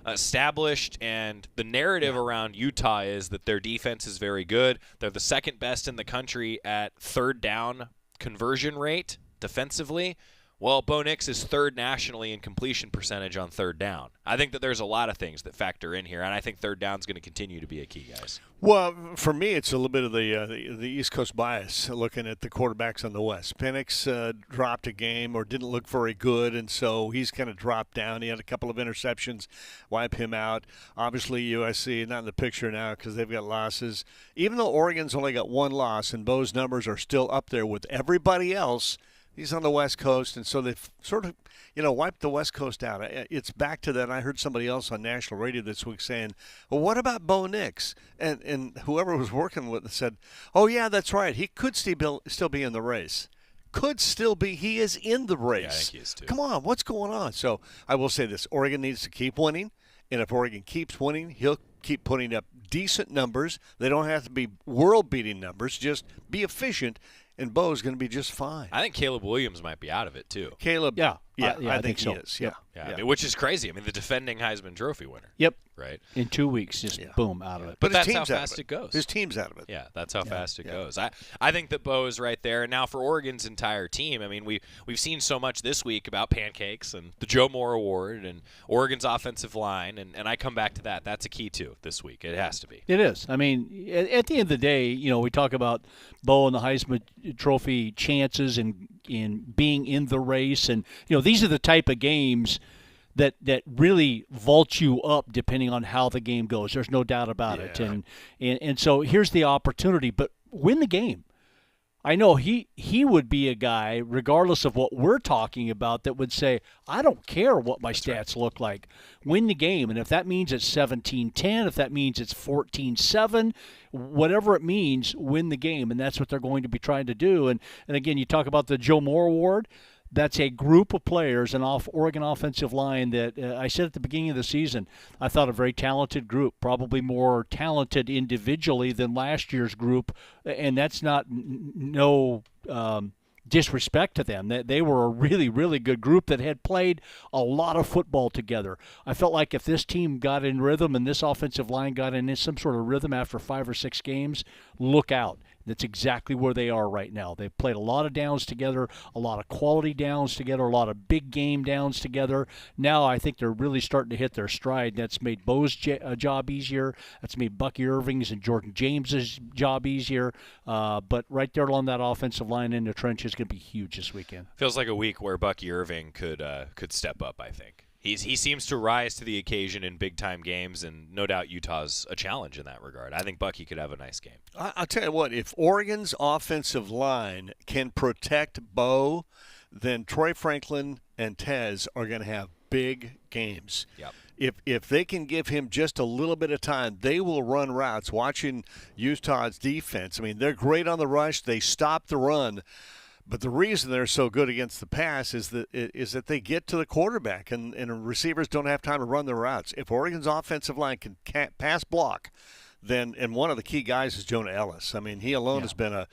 established, and the narrative around Utah is that their defense is very good. They're the second best in the country at third down conversion rate defensively. Well, Bo Nix is third nationally in completion percentage on third down. I think that there's a lot of things that factor in here, and I think third down is going to continue to be a key, guys. Well, for me, it's a little bit of the East Coast bias looking at the quarterbacks on the West. Penix dropped a game or didn't look very good, and so he's kind of dropped down. He had a couple of interceptions, wipe him out. Obviously, USC not in the picture now because they've got losses. Even though Oregon's only got one loss and Bo's numbers are still up there with everybody else, he's on the West Coast, and so they've sort of, wiped the West Coast out. It's back to that. I heard somebody else on national radio this week saying, well, what about Bo Nix? And whoever was working with it said, oh, yeah, that's right. He could still be in the race. Could still be. He is in the race. Yeah, I think he is too. Come on, what's going on? So I will say this. Oregon needs to keep winning, and if Oregon keeps winning, he'll keep putting up decent numbers. They don't have to be world-beating numbers. Just be efficient. And Bo's going to be just fine. I think Caleb Williams might be out of it, too. Caleb, I think so. he is. Yeah. I mean, which is crazy. I mean, the defending Heisman Trophy winner. Yep. Right? In 2 weeks, just boom, out of it. But that's how fast it goes. His team's out of it. Yeah, that's how fast it goes. I think that Bo is right there. And now for Oregon's entire team, I mean, we've seen so much this week about pancakes and the Joe Moore Award and Oregon's offensive line, and I come back to that. That's a key, too, this week. It has to be. It is. I mean, at the end of the day, we talk about Bo and the Heisman Trophy chances and in being in the race, and these are the type of games that really vault you up depending on how the game goes. There's no doubt about it. And so here's the opportunity, but win the game. I know he would be a guy, regardless of what we're talking about, that would say, I don't care what my stats look like. Win the game. And if that means it's 17-10, if that means it's 14-7, whatever it means, win the game. And that's what they're going to be trying to do. And again, you talk about the Joe Moore Award. That's a group of players, an Oregon offensive line that I said at the beginning of the season, I thought a very talented group, probably more talented individually than last year's group, and that's not no disrespect to them. They were a really, really good group that had played a lot of football together. I felt like if this team got in rhythm and this offensive line got in some sort of rhythm after 5 or 6 games, look out. That's exactly where they are right now. They've played a lot of downs together, a lot of quality downs together, a lot of big game downs together. Now I think they're really starting to hit their stride. That's made Bo's job easier. That's made Bucky Irving's and Jordan James's job easier. But right there along that offensive line in the trench is going to be huge this weekend. Feels like a week where Bucky Irving could step up, I think. He seems to rise to the occasion in big-time games, and no doubt Utah's a challenge in that regard. I think Bucky could have a nice game. I'll tell you what, if Oregon's offensive line can protect Bo, then Troy Franklin and Tez are going to have big games. Yep. If they can give him just a little bit of time, they will run routes. Watching Utah's defense, I mean, they're great on the rush. They stop the run. But the reason they're so good against the pass is that they get to the quarterback and receivers don't have time to run their routes. If Oregon's offensive line can pass block, then and one of the key guys is Jonah Ellis. I mean, he alone has been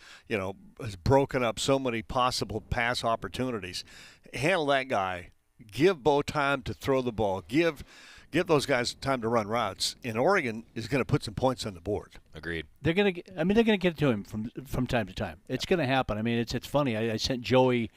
has broken up so many possible pass opportunities. Handle that guy. Give Bo time to throw the ball. Give those guys time to run routes. And Oregon is going to put some points on the board. Agreed. They're going to get it to him from time to time. It's going to happen. I mean, it's funny. I sent Joey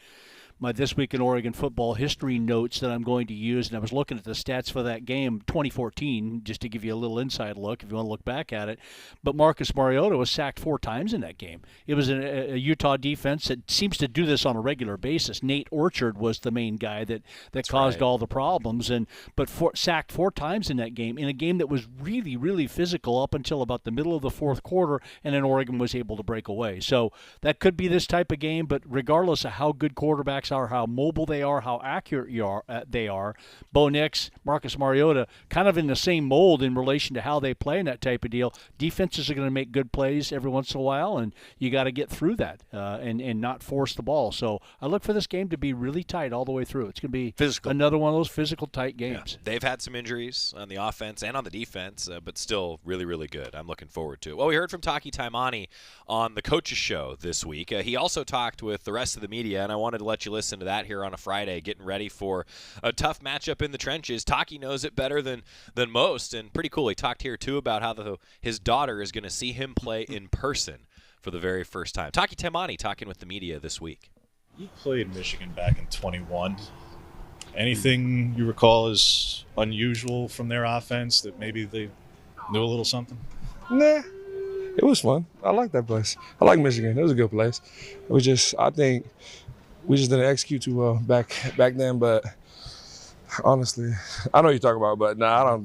my This Week in Oregon Football history notes that I'm going to use, and I was looking at the stats for that game, 2014, just to give you a little inside look if you want to look back at it. But Marcus Mariota was sacked 4 times in that game. It was a Utah defense that seems to do this on a regular basis. Nate Orchard was the main guy that caused all the problems, but sacked 4 times in that game, in a game that was really, really physical up until about the middle of the fourth quarter, and then Oregon was able to break away. So that could be this type of game, but regardless of how good quarterbacks are, how mobile they are, how accurate they are. Bo Nix, Marcus Mariota, kind of in the same mold in relation to how they play in that type of deal. Defenses are going to make good plays every once in a while, and you got to get through that and not force the ball. So I look for this game to be really tight all the way through. It's going to be physical. Another one of those physical, tight games. Yeah. They've had some injuries on the offense and on the defense, but still really, really good. I'm looking forward to it. Well, we heard from Taki Taimani on the Coaches Show this week. He also talked with the rest of the media, and I wanted to let you listen to that here on a Friday, getting ready for a tough matchup in the trenches. Taki knows it better than most, and pretty cool. He talked here, too, about how his daughter is going to see him play in person for the very first time. Taki Taimani talking with the media this week. You played Michigan back in 21. Anything you recall is unusual from their offense that maybe they knew a little something? Nah, it was fun. I like that place. I like Michigan. It was a good place. I think we just didn't execute too well back then. But honestly, I know what you're talking about, but nah,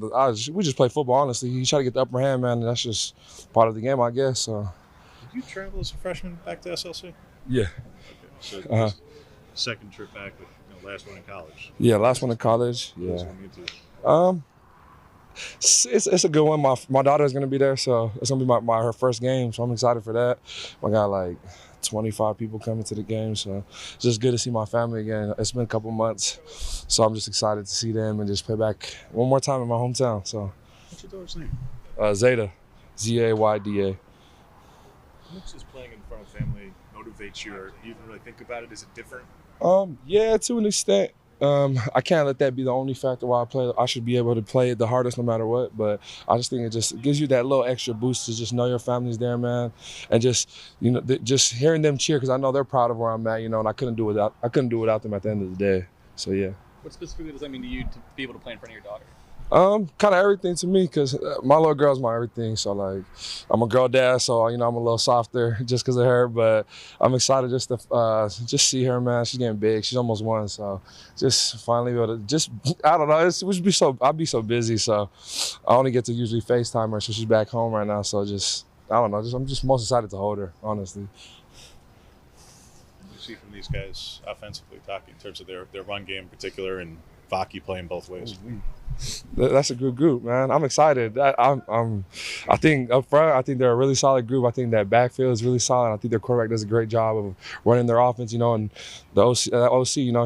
we just play football. Honestly, you try to get the upper hand, man. And that's just part of the game, I guess. So. Did you travel as a freshman back to SLC? Yeah. Okay. So second trip back, but last one in college. Yeah, last one in college. Yeah. It's a good one. My daughter's gonna be there, so it's gonna be her first game. So I'm excited for that. I got like 25 people coming to the game, so it's just good to see my family again. It's been a couple months, so I'm just excited to see them and just play back one more time in my hometown. So. What's your daughter's name? Zayda, Zayda. How much does playing in front of family motivate you, or do you even really think about it? Is it different? Yeah, to an extent. I can't let that be the only factor why I play. I should be able to play it the hardest no matter what, but I just think it gives you that little extra boost to just know your family's there, man, and just just hearing them cheer, because I know they're proud of where I'm at, and I couldn't do it without them at the end of the day. So yeah. What specifically does that mean to you to be able to play in front of your daughter? Kind of everything to me, because my little girl's my everything. So, like, I'm a girl dad, so, I'm a little softer just because of her. But I'm excited just to just see her, man. She's getting big. She's almost 1, so just finally be able to I don't know. I'd be so busy, so I only get to usually FaceTime her, so she's back home right now. So I don't know. I'm just most excited to hold her, honestly. What do you see from these guys offensively, Taki, in terms of their run game in particular, and Vaki playing both ways? That's a good group, man. I'm excited. I think up front, I think they're a really solid group. I think that backfield is really solid. I think their quarterback does a great job of running their offense. And the OC,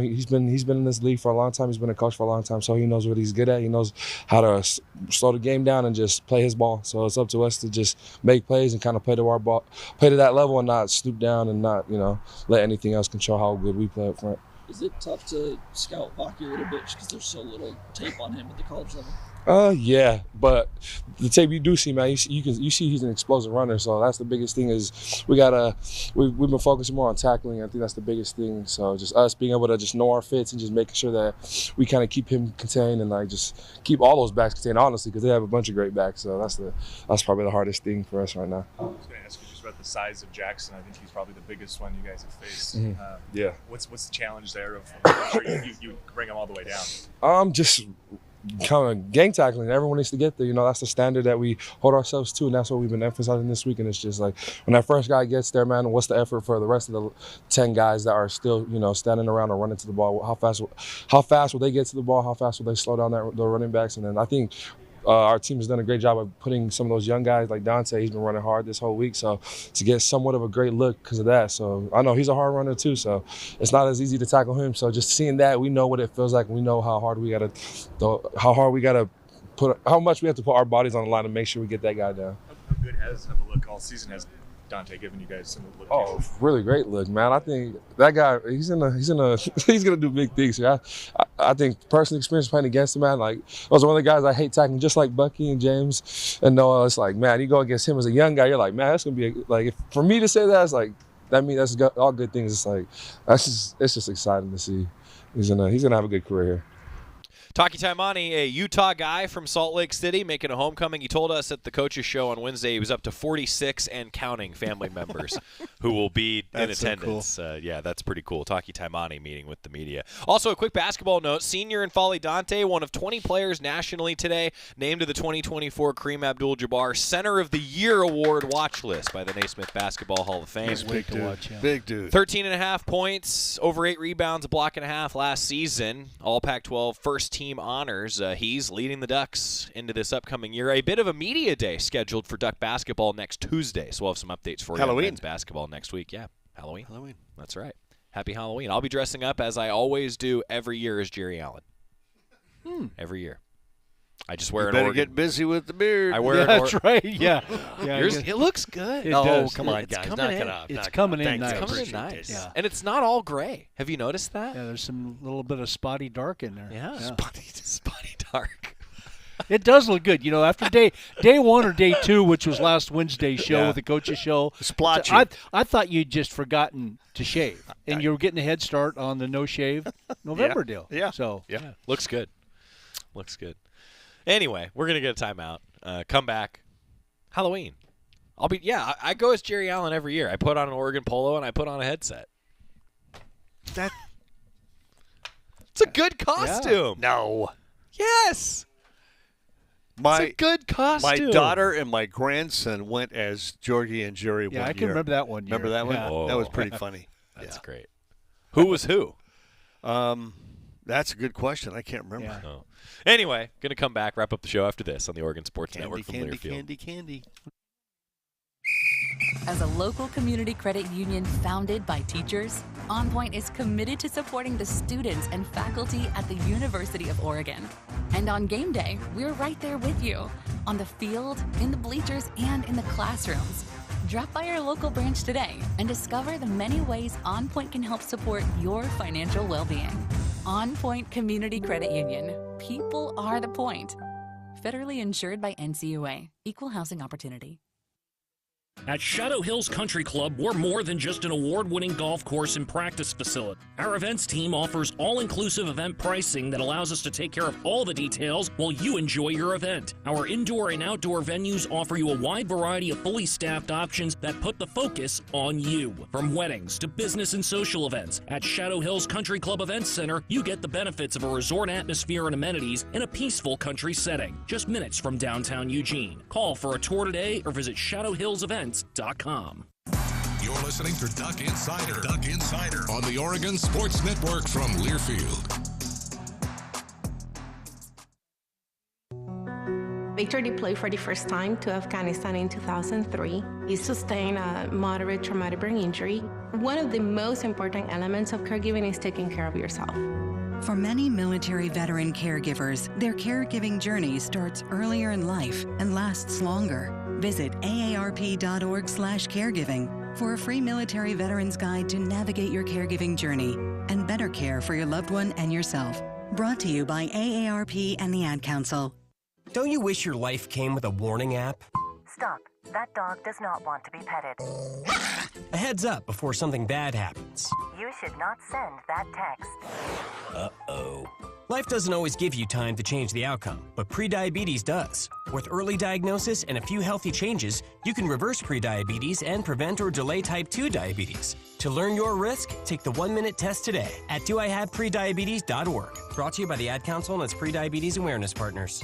he's been in this league for a long time. He's been a coach for a long time, so he knows what he's good at. He knows how to slow the game down and just play his ball. So it's up to us to just make plays and kind of play to our ball, play to that level, and not stoop down and not let anything else control how good we play up front. Is it tough to scout Vaki a little bit just because there's so little tape on him at the college level? Yeah, but the tape you do see, man, you see he's an explosive runner. So that's the biggest thing is we've been focusing more on tackling. I think that's the biggest thing. So just us being able to just know our fits and just making sure that we kind of keep him contained and just keep all those backs contained, honestly, because they have a bunch of great backs. So that's probably the hardest thing for us right now. I was going to ask you just about the size of Jackson. I think he's probably the biggest one you guys have faced. Mm-hmm. Yeah. What's the challenge there of making sure you bring him all the way down? Just kind of gang tackling. Everyone needs to get there. That's the standard that we hold ourselves to, and that's what we've been emphasizing this week. And it's just like when that first guy gets there, man, what's the effort for the rest of the 10 guys that are still, standing around or running to the ball? How fast will they get to the ball? How fast will they slow down the running backs? And then I think our team has done a great job of putting some of those young guys like Dante. He's been running hard this whole week, so to get somewhat of a great look because of that. So I know he's a hard runner too, so it's not as easy to tackle him. So just seeing that, we know what it feels like. We know how much we have to put our bodies on the line to make sure we get that guy down. How good has a look all season has Dante given you guys some look? Oh, really great look, man. I think that guy, he's gonna do big things here. I think personal experience playing against him, man, like those are one of the guys I hate tackling, just like Bucky and James and Noah. It's like, man, you go against him as a young guy, you're like, man, that's gonna be for me to say that, it's like that means that's all good things. It's like it's just exciting to see. He's gonna have a good career here. Taki Taimani, a Utah guy from Salt Lake City, making a homecoming. He told us at the coaches show on Wednesday he was up to 46 and counting family members who will be in attendance. So cool. Yeah, that's pretty cool. Taki Taimani meeting with the media. Also, a quick basketball note. Senior N'Faly Dante, one of 20 players nationally today, named to the 2024 Kareem Abdul-Jabbar Center of the Year Award watch list by the Naismith Basketball Hall of Fame. He's big dude. Watch, yeah. Big dude. 13.5 points, over 8 rebounds, a block and a half last season. All Pac-12 first team honors. He's leading the Ducks into this upcoming year. A bit of a media day scheduled for Duck basketball next Tuesday, so we'll have some updates for you on men's basketball next week. Yeah, Halloween. That's right. Happy Halloween. I'll be dressing up as I always do every year as Jerry Allen. Every year. I just wear an Oregon. Get busy with the beard. I wear that's right. Yeah. It looks good. Come on, guys. Knock it off. It's coming in nice. It's coming in nice. Yeah. And it's not all gray. Have you noticed that? Yeah, there's some little bit of spotty dark in there. Yeah. Spotty dark. It does look good. After day 1 or day 2, which was last Wednesday's show with the coaches show, splotchy. I thought you'd just forgotten to shave, and you were getting a head start on the no shave November deal. Yeah. So looks good. Anyway, we're going to get a timeout. Come back. Halloween. I go as Jerry Allen every year. I put on an Oregon polo and I put on a headset. It's a good costume. Yeah. No. Yes. It's a good costume. My daughter and my grandson went as Jorgie and Jerry one year. I can remember that one year. Remember that one? Yeah. Oh. That was pretty funny. That's great. Who was who? That's a good question. I can't remember. Yeah. Oh. Anyway, going to come back, wrap up the show after this on the Oregon Sports Network from Learfield. Candy. As a local community credit union founded by teachers, OnPoint is committed to supporting the students and faculty at the University of Oregon. And on game day, we're right there with you, on the field, in the bleachers, and in the classrooms. Drop by our local branch today and discover the many ways OnPoint can help support your financial well-being. OnPoint Community Credit Union. People are the point. Federally insured by NCUA. Equal housing opportunity. At Shadow Hills Country Club, we're more than just an award-winning golf course and practice facility. Our events team offers all-inclusive event pricing that allows us to take care of all the details while you enjoy your event. Our indoor and outdoor venues offer you a wide variety of fully staffed options that put the focus on you. From weddings to business and social events, at Shadow Hills Country Club Events Center, you get the benefits of a resort atmosphere and amenities in a peaceful country setting, just minutes from downtown Eugene. Call for a tour today or visit shadowhillsevents.com. You're listening to Duck Insider. Duck Insider on the Oregon Sports Network from Learfield. Victor deployed for the first time to Afghanistan in 2003. He sustained a moderate traumatic brain injury. One of the most important elements of caregiving is taking care of yourself. For many military veteran caregivers, their caregiving journey starts earlier in life and lasts longer. Visit aarp.org/caregiving for a free military veterans guide to navigate your caregiving journey and better care for your loved one and yourself. Brought to you by AARP and the Ad Council. Don't you wish your life came with a warning app? Stop. That dog does not want to be petted. A heads up before something bad happens. You should not send that text. Uh-oh. Life doesn't always give you time to change the outcome, but prediabetes does. With early diagnosis and a few healthy changes, you can reverse prediabetes and prevent or delay type 2 diabetes. To learn your risk, take the 1-minute test today at doihaveprediabetes.org. Brought to you by the Ad Council and its prediabetes awareness partners.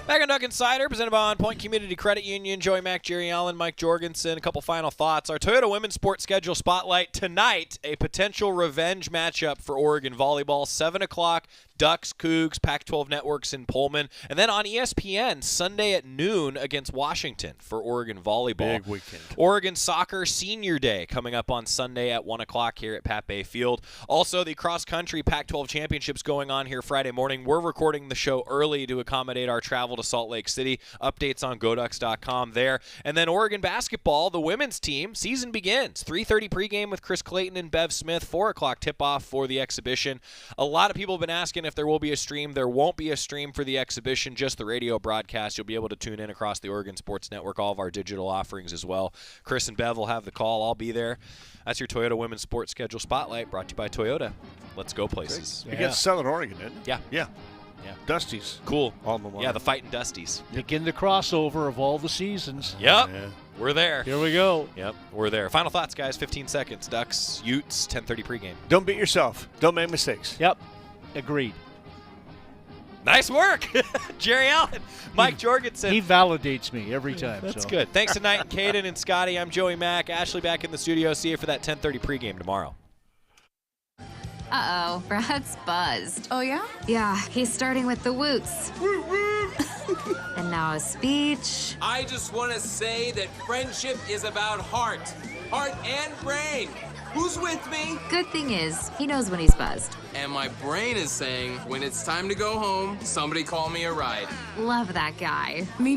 Back on Duck Insider, presented by OnPoint Community Credit Union. Joey Mac, Jerry Allen, Mike Jorgensen. A couple final thoughts. Our Toyota Women's Sports Schedule Spotlight tonight, a potential revenge matchup for Oregon volleyball. 7 o'clock, Ducks, Cougs, Pac-12 Networks in Pullman. And then on ESPN, Sunday at noon against Washington for Oregon volleyball. Big weekend. Oregon Soccer Senior Day coming up on Sunday at 1 o'clock here at Pat Bay Field. Also, the cross-country Pac-12 Championships going on here Friday morning. We're recording the show early to accommodate our travel to Salt Lake City. Updates on GoDucks.com there. And then Oregon basketball, the women's team, season begins. 3:30 pregame with Chris Clayton and Bev Smith. 4 o'clock tip-off for the exhibition. A lot of people have been asking if there will be a stream. There won't be a stream for the exhibition, just the radio broadcast. You'll be able to tune in across the Oregon Sports Network, all of our digital offerings as well. Chris and Bev will have the call. I'll be there. That's your Toyota Women's Sports Schedule Spotlight, brought to you by Toyota. Let's go places. You get Southern Oregon, didn't it? Yeah. Yeah. Dusty's. Cool. Alma mater. Yeah, the Fighting Dusties. Begin the crossover of all the seasons. Yep. Yeah. We're there. Here we go. Yep, we're there. Final thoughts, guys. 15 seconds. Ducks, Utes, 10:30 pregame. Don't beat yourself. Don't make mistakes. Yep. Agreed. Nice work, Jerry Allen. Mike Jorgensen. He validates me every time. That's so. good. Thanks to Knight and Caden and Scotty. I'm Joey Mack. Ashley back in the studio. See you for that 10:30 pregame tomorrow. Uh-oh, Brad's buzzed. Oh, yeah? Yeah, he's starting with the woots. And now a speech. I just want to say that friendship is about heart and brain. Who's with me? Good thing is, he knows when he's buzzed. And my brain is saying, when it's time to go home, somebody call me a ride. Love that guy. Me